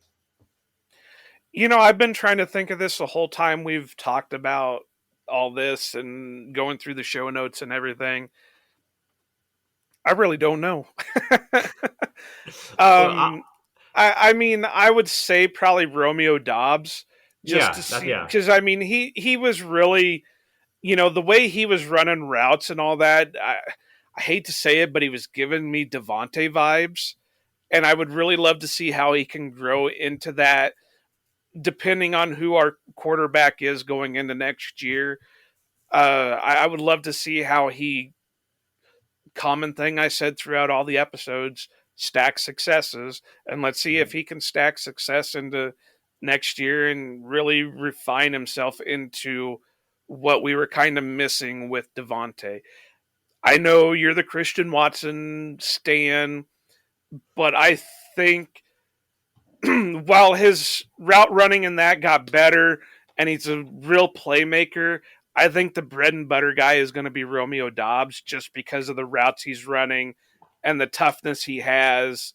I've been trying to think of this the whole time we've talked about all this and going through the show notes and everything. I really don't know. Well, um, I mean, I would say probably Romeo Dobbs, just to yeah, see, yeah. because I mean, he was really, the way he was running routes and all that. I hate to say it, but he was giving me Devontae vibes, and I would really love to see how he can grow into that, depending on who our quarterback is going into next year. I would love to see how he, common thing I said throughout all the episodes, stack successes, and let's see if Mhm. he can stack success into next year and really refine himself into what we were kind of missing with Devontae. I know you're the Christian Watson stan, but I think while his route running and that got better and he's a real playmaker, I think the bread and butter guy is going to be Romeo Dobbs, just because of the routes he's running and the toughness he has.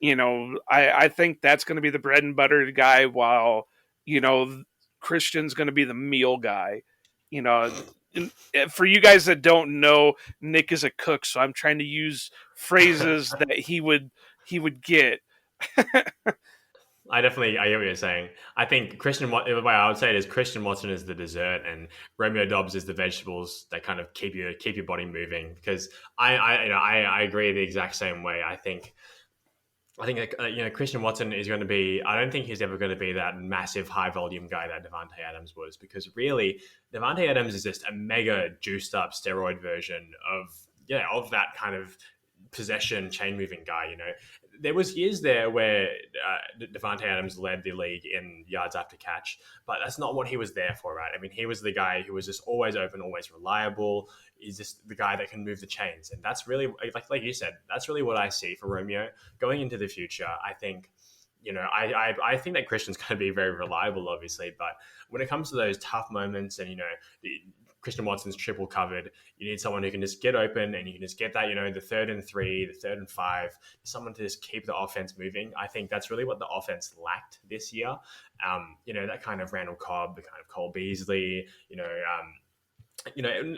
I think that's going to be the bread and butter guy, while, you know, Christian's going to be the meal guy. You know, for you guys that don't know, Nick is a cook, so I'm trying to use phrases that he would get. I get what you're saying. I think the way I would say it is Christian Watson is the dessert, and Romeo Dobbs is the vegetables that kind of keep your body moving. Because I agree the exact same way. I think Christian Watson is going to be. I don't think he's ever going to be that massive high volume guy that Devontae Adams was, because really Devontae Adams is just a mega juiced up steroid version of that kind of possession chain moving guy. There was years there where Devontae Adams led the league in yards after catch, but that's not what he was there for, right? I mean, he was the guy who was just always open, always reliable. He's just the guy that can move the chains, and that's really, like you said, that's really what I see for Romeo going into the future. I think. I think that Christian's going to be very reliable, obviously, but when it comes to those tough moments, and the, Christian Watson's triple covered, you need someone who can just get open, and you can just get that, the 3rd and 3, the 3rd and 5, someone to just keep the offense moving. I think that's really what the offense lacked this year. That kind of Randall Cobb, the kind of Cole Beasley,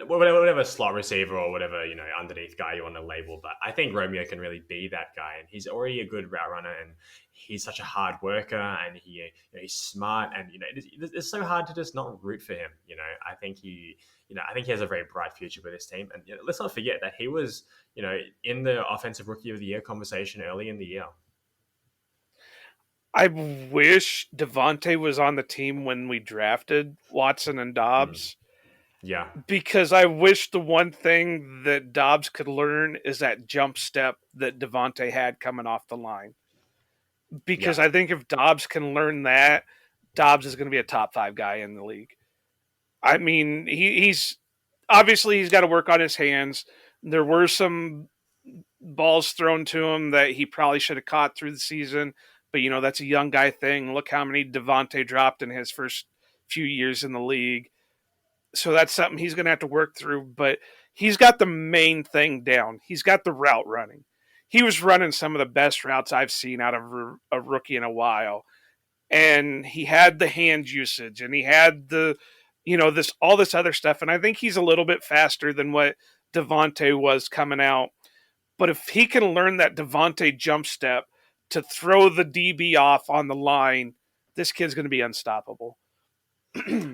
whatever slot receiver or whatever, underneath guy you want to label. But I think Romeo can really be that guy, and he's already a good route runner, and he's such a hard worker, and he's smart, and it's so hard to just not root for him. I think he has a very bright future with this team, and let's not forget that he was in the offensive rookie of the year conversation early in the year. I wish Devontae was on the team when we drafted Watson and Mm. Dobbs, Yeah, because I wish the one thing that Dobbs could learn is that jump step that Devontae had coming off the line. yeah, Because I think if Dobbs can learn that, Dobbs is going to be a top 5 guy in the league. I mean, he's obviously he's got to work on his hands. There were some balls thrown to him that he probably should have caught through the season, but that's a young guy thing. Look how many Devontae dropped in his first few years in the league. So that's something he's going to have to work through, but he's got the main thing down. He's got the route running. He was running some of the best routes I've seen out of a rookie in a while. And he had the hand usage, and he had this all this other stuff. And I think he's a little bit faster than what Devontae was coming out. But if he can learn that Devontae jump step to throw the DB off on the line, this kid's going to be unstoppable.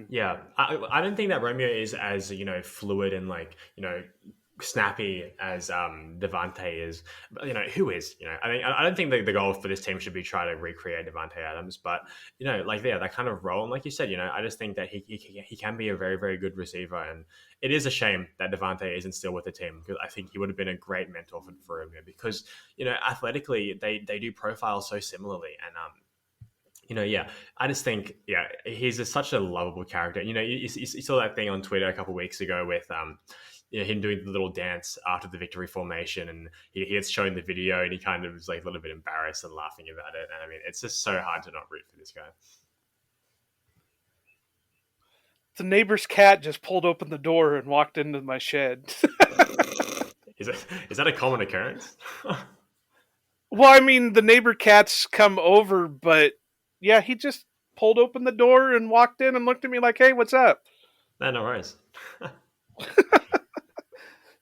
yeah. I don't think that Romeo is as fluid and snappy as Devante is. But who is? I don't think the goal for this team should be try to recreate Devante Adams, but that kind of role. And like you said, I just think that he can be a very, very good receiver, and it is a shame that Devante isn't still with the team, because I think he would have been a great mentor for Romeo, because athletically they do profile so similarly. And yeah, I just think, he's such a lovable character. You saw that thing on Twitter a couple of weeks ago with him doing the little dance after the victory formation, and he had shown the video, and he kind of was like a little bit embarrassed and laughing about it. And I mean, it's just so hard to not root for this guy. The neighbor's cat just pulled open the door and walked into my shed. Is that a common occurrence? Well, I mean, the neighbor cats come over, but yeah, he just pulled open the door and walked in and looked at me like, "Hey, what's up?" No, no worries.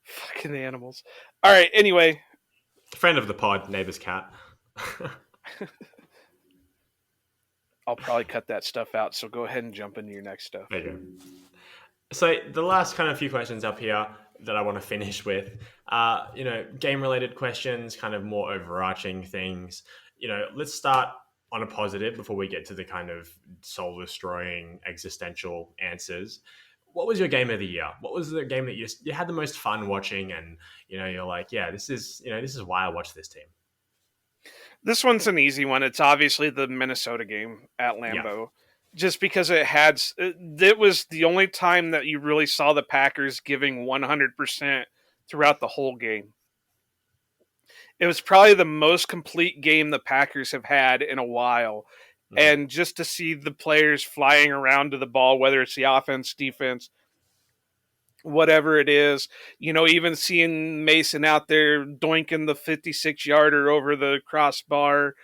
Fucking animals. All right. Anyway, Friend of the pod, neighbor's cat. I'll probably cut that stuff out. So go ahead and jump into your next stuff. There you go. So the last kind of few questions up here that I want to finish with, game related questions, kind of more overarching things. Let's start on a positive before we get to the kind of soul destroying existential answers. What was your game of the year? What was the game that you had the most fun watching, and you're like, yeah, this is why I watch this team. This one's an easy one. It's obviously the Minnesota game at Yeah. Lambeau. Just because it was the only time that you really saw the Packers giving 100% throughout the whole game. It was probably the most complete game the Packers have had in a while. Mhm. And just to see the players flying around to the ball, whether it's the offense, defense, whatever it is, even seeing Mason out there doinking the 56-yarder over the crossbar,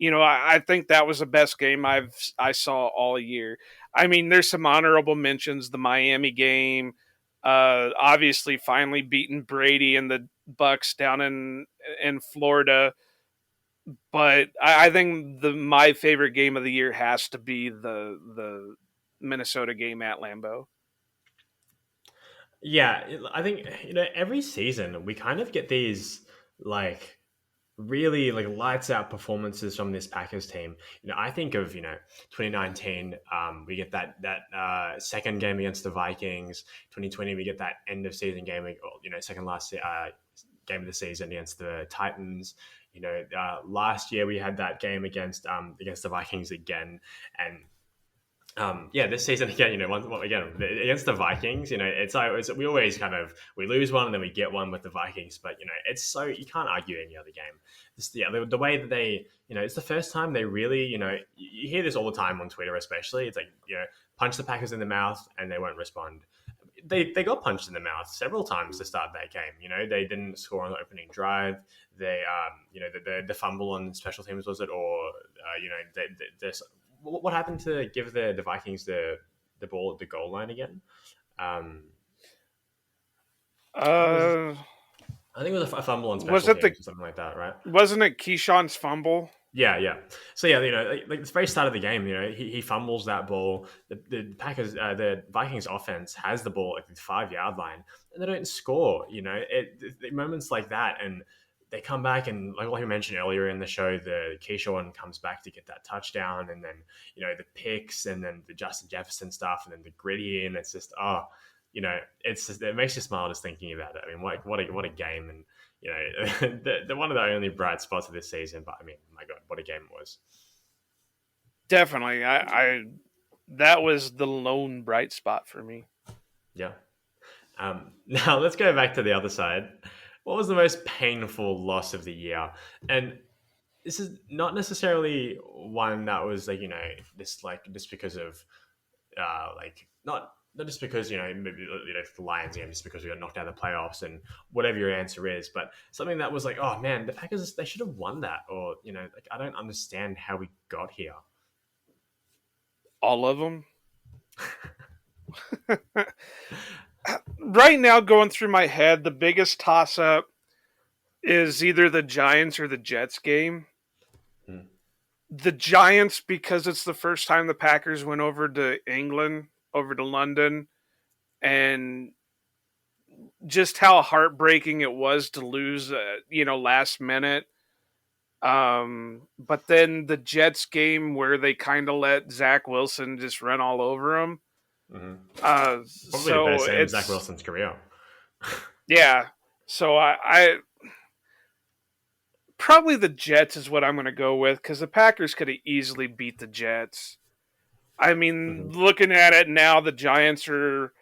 I think that was the best game I saw all year. I mean, there's some honorable mentions. The Miami game, obviously, finally beating Brady and the Bucks down in Florida. But I think my favorite game of the year has to be the Minnesota game at Lambeau. Yeah, I think every season we kind of get these like really like lights out performances from this Packers team. I think of 2019. We get that second game against the Vikings. 2020, we get that end of season game, second last game of the season against the Titans. Last year we had that game against the Vikings again, and this season again, again against the Vikings, we always we lose one and then we get one with the Vikings, but it's so you can't argue any other game. The way that they, it's the first time they really, you hear this all the time on Twitter, especially. It's like punch the Packers in the mouth and they won't respond. They got punched in the mouth several times to start that game. They didn't score on the opening drive. They, the fumble on special teams, was it, or what happened to give the Vikings the ball at the goal line again? Uh, I think it was a fumble on was special it teams or something like that, right? wasn't it Keyshawn's fumble? Yeah, yeah. So yeah, like the very start of the game, he fumbles that ball. The Vikings offense has the ball at the 5 yard line, and they don't score. Moments like that, and they come back, and like what you mentioned earlier in the show, the Keyshawn comes back to get that touchdown, and then the picks, and then the Justin Jefferson stuff, and then the gritty, and it's just it makes you smile just thinking about it. I mean, what a game, and the one of the only bright spots of this season. But I mean, my God, what a game it was! Definitely, I that was the lone bright spot for me. Yeah. Now let's go back to the other side. What was the most painful loss of the year? And this is not necessarily one that was like this like just because of not just because maybe the Lions game, just because we got knocked out of the playoffs and whatever your answer is, but something that was like, oh man, the Packers, they should have won that, or like I don't understand how we got here. All of them. Right now, going through my head, the biggest toss up is either the Giants or the Jets game. The Giants, because it's the first time the Packers went over to England, over to London, and just how heartbreaking it was to lose, last minute. But then the Jets game where they kind of let Zach Wilson just run all over them. Mm-hmm. Probably So the best game of it's Zach Wilson's career. yeah. So I probably the Jets is what I'm going to go with, because the Packers could have easily beat the Jets. I mean, looking at it now, the Giants are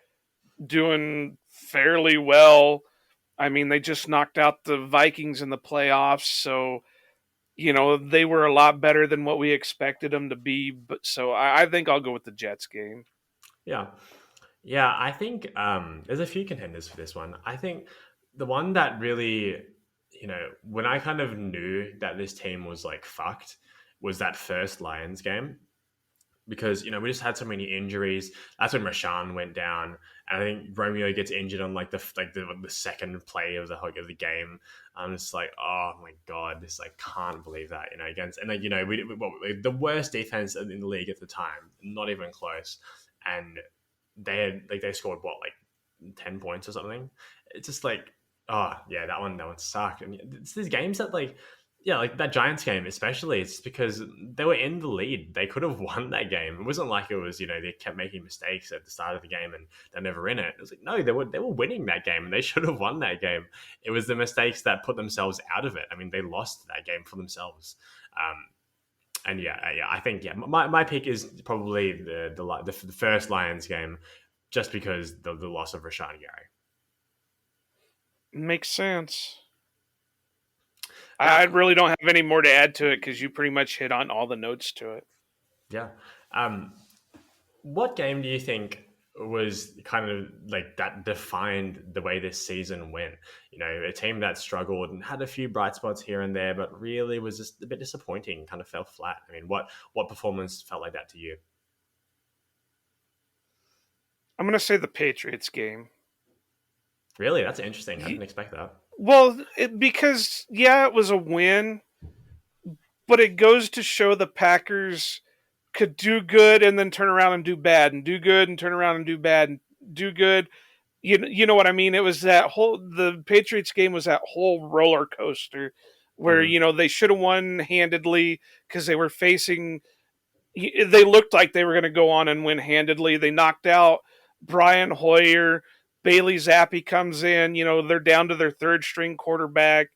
doing fairly well. I mean, they just knocked out the Vikings in the playoffs, so they were a lot better than what we expected them to be. But so I think I'll go with the Jets game. Yeah. Yeah, I think there's a few contenders for this one. I think the one that really, when I kind of knew that this team was like fucked was that first Lions game because we just had so many injuries. That's when Rashan went down, and I think Romeo gets injured on like the second play of the game. I'm just like, oh my god, this I can't believe that against and like the worst defense in the league at the time, not even close, and they scored what like 10 points or something. It's just like, oh yeah, that one sucked. And it's these games that like, yeah, like that Giants game especially. It's because they were in the lead. They could have won that game. It wasn't like it was they kept making mistakes at the start of the game and they're never in it. It was like no, they were winning that game and they should have won that game. It was the mistakes that put themselves out of it. I mean, they lost that game for themselves. And yeah, I think my pick is probably the first Lions game, just because the loss of Rashawn Gary. Makes sense. I Now, really don't have any more to add to it because you pretty much hit on all the notes to it. yeah, um, what game do you think was kind of like that defined the way this season went? A team that struggled and had a few bright spots here and there, but really was just a bit disappointing. Kind of fell flat. I mean, what performance felt like that to you? I'm going to say the Patriots game. Really, that's interesting. I didn't expect that. Well, because, yeah, it was a win, but it goes to show the Packers could do good and then turn around and do bad, and do good and turn around and do bad, and do good. You know what I mean? It was the Patriots game was that whole roller coaster where, Mm. they should have won handedly because they looked like they were going to go on and win handedly. They knocked out Brian Hoyer. Bailey Zappi comes in. They're down to their third string quarterback.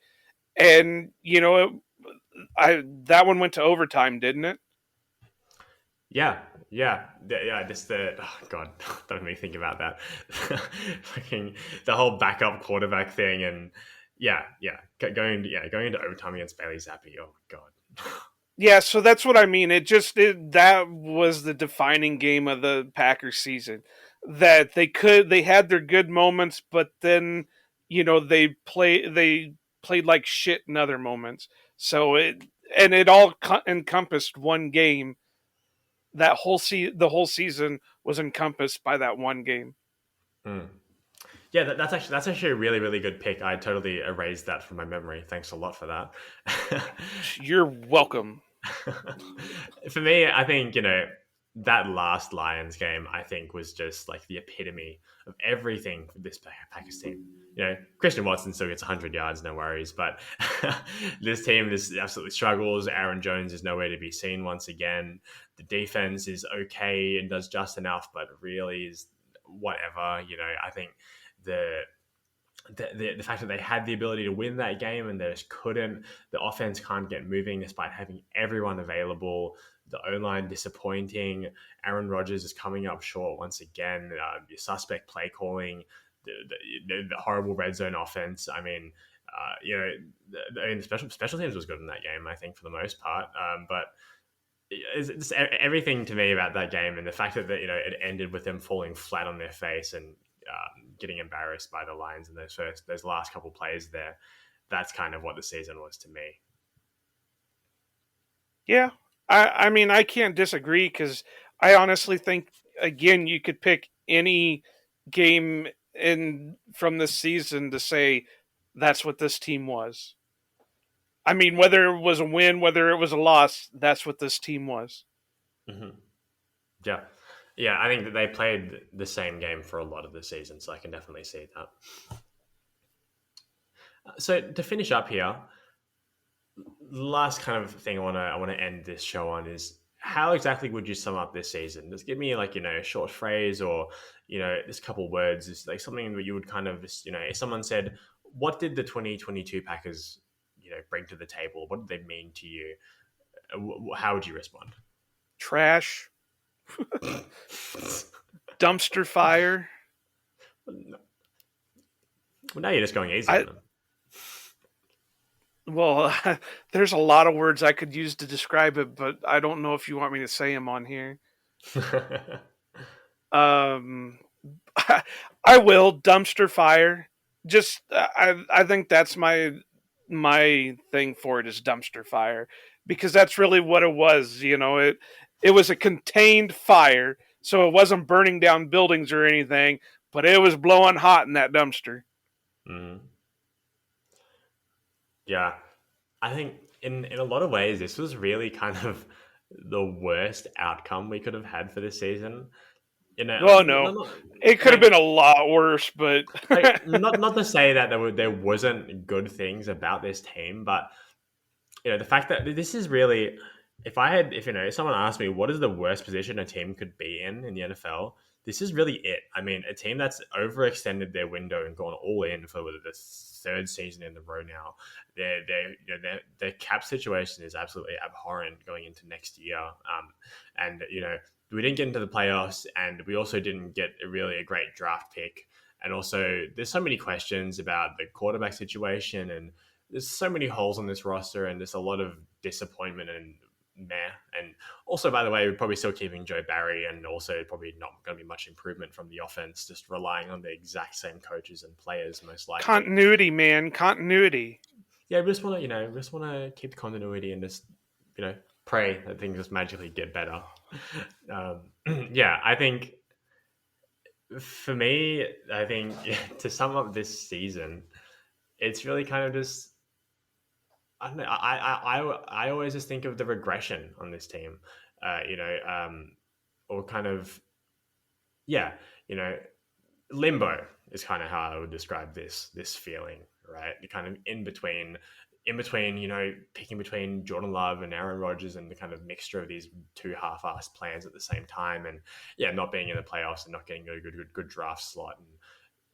And, that one went to overtime, didn't it? Yeah, yeah. Just the oh god, don't make me think about that. Fucking the whole backup quarterback thing, and going into overtime against Bailey Zappi. Oh god. Yeah, so that's what I mean. That was the defining game of the Packers season. That they had their good moments, but then they played like shit in other moments. So it all encompassed one game. The whole season was encompassed by that one game. Mm. Yeah, that's actually a really really good pick. I totally erased that from my memory. Thanks a lot for that. You're welcome. For me, I think that last Lions game. I think was just like the epitome of everything for this Packers team. Christian Watson still gets 100 yards, no worries. But this team this absolutely struggles. Aaron Jones is nowhere to be seen once again. The defense is okay and does just enough, but really is whatever. I think the the fact that they had the ability to win that game and they just couldn't. The offense can't get moving despite having everyone available. The O line disappointing. Aaron Rodgers is coming up short once again. Your suspect play calling, the horrible red zone offense. I mean, the special teams was good in that game. I think for the most part, but it's everything to me about that game and the fact that it ended with them falling flat on their face and getting embarrassed by the Lions in those last couple plays there. That's kind of what the season was to me. Yeah, I mean I can't disagree because I honestly think again you could pick any game in from this season to say that's what this team was. I mean, whether it was a win, whether it was a loss, that's what this team was. Mm-hmm. Yeah. Yeah, I think that they played the same game for a lot of the season, so I can definitely see that. So to finish up here, the last kind of thing I want to end this show on is how exactly would you sum up this season? Just give me like a short phrase or just a couple words. It's like something that you would kind of just if someone said, "What did the 2022 Packers bring to the table? What did they mean to you?" How would you respond? Trash, dumpster fire. Well, now you're just going easy I on well, there's a lot of words I could use to describe it, but I don't know if you want me to say them on here. them. Um, I will dumpster fire. Just I think that's my thing for it is dumpster fire because that's really what it was. It was a contained fire, so it wasn't burning down buildings or anything, but it was blowing hot in that dumpster. Mhm. Yeah, I think in a lot of ways, this was really kind of the worst outcome we could have had for this season. Oh no, it could have Like been a lot worse, but not to say that there wasn't good things about this team, but the fact that this is really, if someone asked me what is the worst position a team could be in the NFL, this is really it. I mean, a team that's overextended their window and gone all in for the third season in a row now. Their cap situation is absolutely abhorrent going into next year. And we didn't get into the playoffs, and we also didn't get a great draft pick. And also, there's so many questions about the quarterback situation, and there's so many holes on this roster, and there's a lot of disappointment and meh. And also, by the way, we're probably still keeping Joe Barry, and also probably not going to be much improvement from the offense, just relying on the exact same coaches and players, most likely. continuity, man, continuity. Yeah, we just want to, keep the continuity and just, pray that things just magically get better. Yeah, I think for me, I think to sum up this season, it's really kind of just I don't know. I always just think of the regression on this team, or kind of yeah, you know, limbo is kind of how I would describe this feeling, right? You're kind of in between, picking between Jordan Love and Aaron Rodgers and the kind of mixture of these two half-assed plans at the same time, and yeah, not being in the playoffs and not getting a good draft slot, and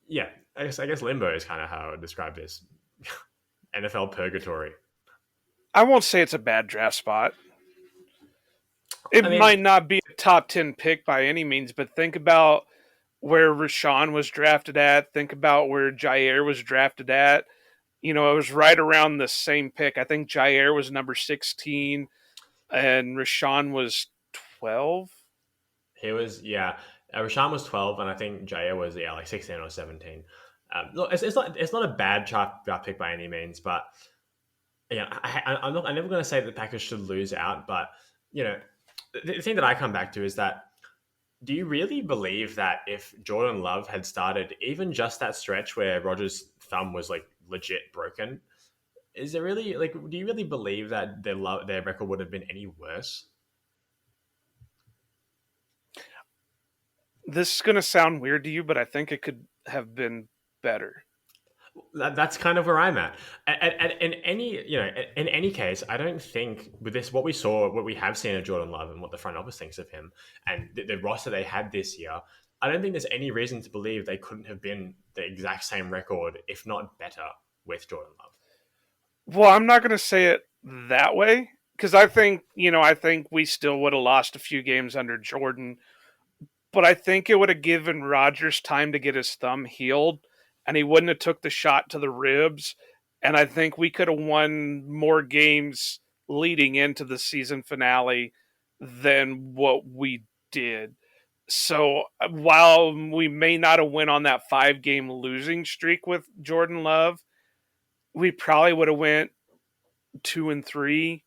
yeah, I guess limbo is kind of how I would describe this NFL purgatory. I won't say it's a bad draft spot. It I mean, might not be a top 10 pick by any means, but think about where Rashawn was drafted at. Think about where Jair was drafted at. It was right around the same pick. I think Jair was number 16 and Rashawn was 12. he was, yeah. Rashawn was 12, and I think Jair was, yeah, like 16 or 17. Look, it's not a bad draft pick by any means, but yeah, I'm never going to say that the Packers should lose out, but you know, the thing that I come back to is that do you really believe that if Jordan Love had started even just that stretch where Rogers' thumb was like legit broken, is there really like do you really believe that their record would have been any worse? This is going to sound weird to you, but I think it could have been better. That's kind of where I'm at. In any case, I don't think with this what we saw, what we have seen of Jordan Love, and what the front office thinks of him, and the roster they had this year, I don't think there's any reason to believe they couldn't have been the exact same record, if not better, with Jordan Love. Well, I'm not going to say it that way because I think we still would have lost a few games under Jordan, but I think it would have given Rodgers time to get his thumb healed, and he wouldn't have took the shot to the ribs. And I think we could have won more games leading into the season finale than what we did. So while we may not have went on that 5-game losing streak with Jordan Love, we probably would have went 2-3,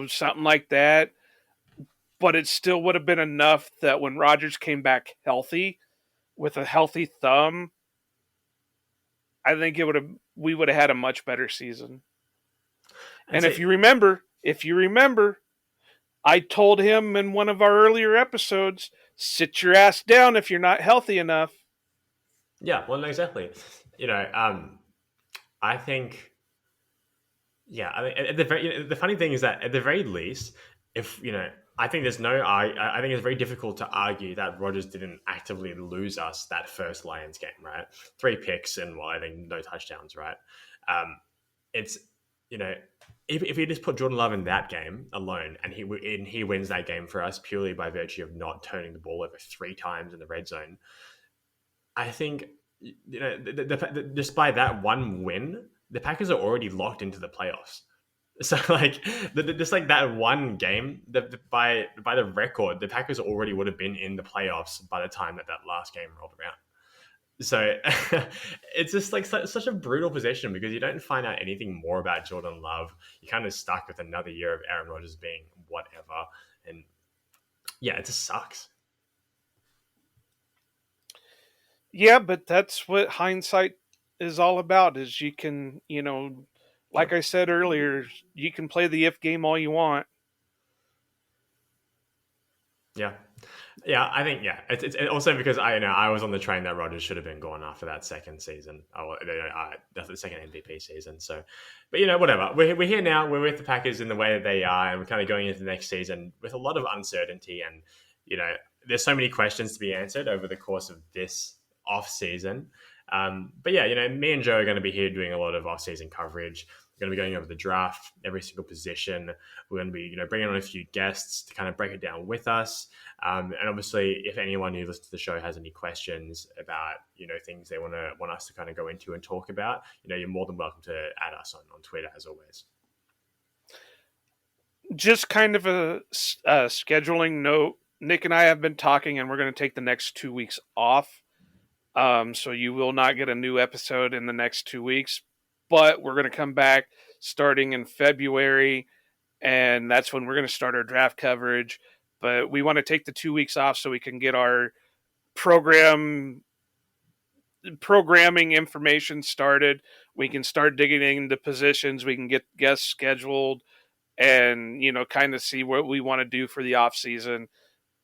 something like that. But it still would have been enough that when Rodgers came back healthy with a healthy thumb, I think we would have had a much better season. And And so, if you remember, I told him in one of our earlier episodes, sit your ass down if you're not healthy enough. yeah, well, exactly. You know, I think yeah, I mean, the funny thing is that at the very least, if I think I think it's very difficult to argue that Rogers didn't actively lose us that first Lions game, right? 3 picks and I think no touchdowns, right? Um, it's you know, if you just put Jordan Love in that game alone, and he wins that game for us purely by virtue of not turning the ball over 3 times in the red zone, I think just by that one win, the Packers are already locked into the playoffs. So like, just like that one game, by the record, the Packers already would have been in the playoffs by the time that last game rolled around. So it's just like such a brutal position because you don't find out anything more about Jordan Love. You're kind of stuck with another year of Aaron Rodgers being whatever, and yeah, it just sucks. Yeah, but that's what hindsight is all about. Is you can, like I said earlier, you can play the if game all you want. Yeah, yeah, I think It's also because I was on the train that Rodgers should have been gone after that second season. That's the second MVP season. So, but whatever. We're here now. We're with the Packers in the way that they are, and we're kind of going into the next season with a lot of uncertainty. And you know, there's so many questions to be answered over the course of this off season. But yeah, me and Joe are going to be here doing a lot of off season coverage. We're going to be going over the draft, every single position. We're going to be, bringing on a few guests to kind of break it down with us. And obviously, if anyone who listens to the show has any questions about, things they want us to kind of go into and talk about, you're more than welcome to add us on Twitter as always. Just kind of a scheduling note. Nick and I have been talking, and we're going to take the next 2 weeks off. So you will not get a new episode in the next 2 weeks, but we're going to come back starting in February, and that's when we're going to start our draft coverage. But we want to take the 2 weeks off so we can get our programming information started. We can start digging into positions. We can get guests scheduled and, kind of see what we want to do for the off season.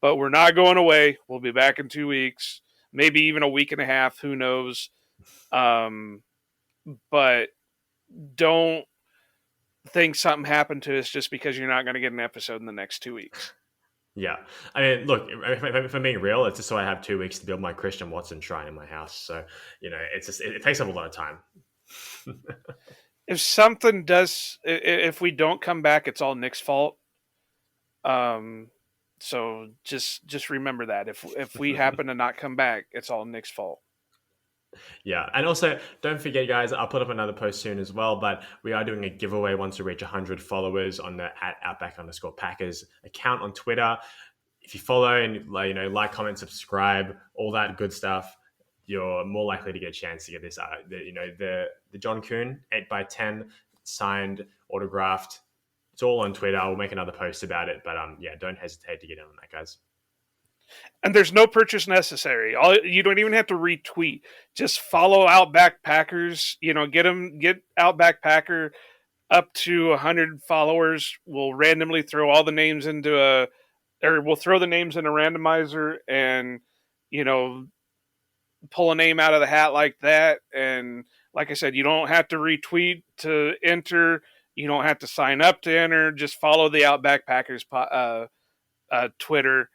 But we're not going away. We'll be back in 2 weeks, maybe even a week and a half. Who knows? But don't think something happened to us just because you're not going to get an episode in the next 2 weeks. Yeah. I mean, look, if I'm being real, it's just so I have 2 weeks to build my Christian Watson shrine in my house. So, it's just, it takes up a lot of time. If we don't come back, it's all Nick's fault. So just remember that if we happen to not come back, it's all Nick's fault. Yeah, and also don't forget, guys, I'll put up another post soon as well, but we are doing a giveaway once we reach 100 followers on the @Outback_Packers account on Twitter. If you follow and like, comment, subscribe, all that good stuff, you're more likely to get a chance to get this. The John Kuhn 8x10 signed, autographed. It's all on Twitter. I'll make another post about it, but don't hesitate to get in on that, guys. And there's no purchase necessary. You don't even have to retweet. Just follow Outback Packers. Get Outback Packer up to 100 followers. We'll randomly throw all the names we'll throw the names in a randomizer and, pull a name out of the hat like that. And like I said, you don't have to retweet to enter. You don't have to sign up to enter. Just follow the Outback Packers Twitter.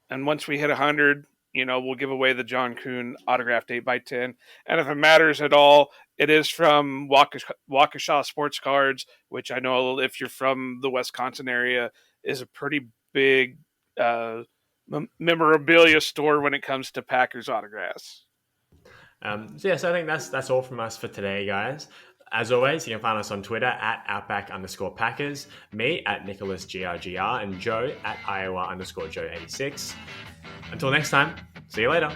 And once we hit 100, we'll give away the John Kuhn autographed 8x10. And if it matters at all, it is from Waukesha Sports Cards, which I know if you're from the Wisconsin area is a pretty big memorabilia store when it comes to Packers autographs. So I think that's all from us for today, guys. As always, you can find us on Twitter @Outback_Packers, me @NicholasGRGR, and Joe @Iowa_Joe86. Until next time, see you later.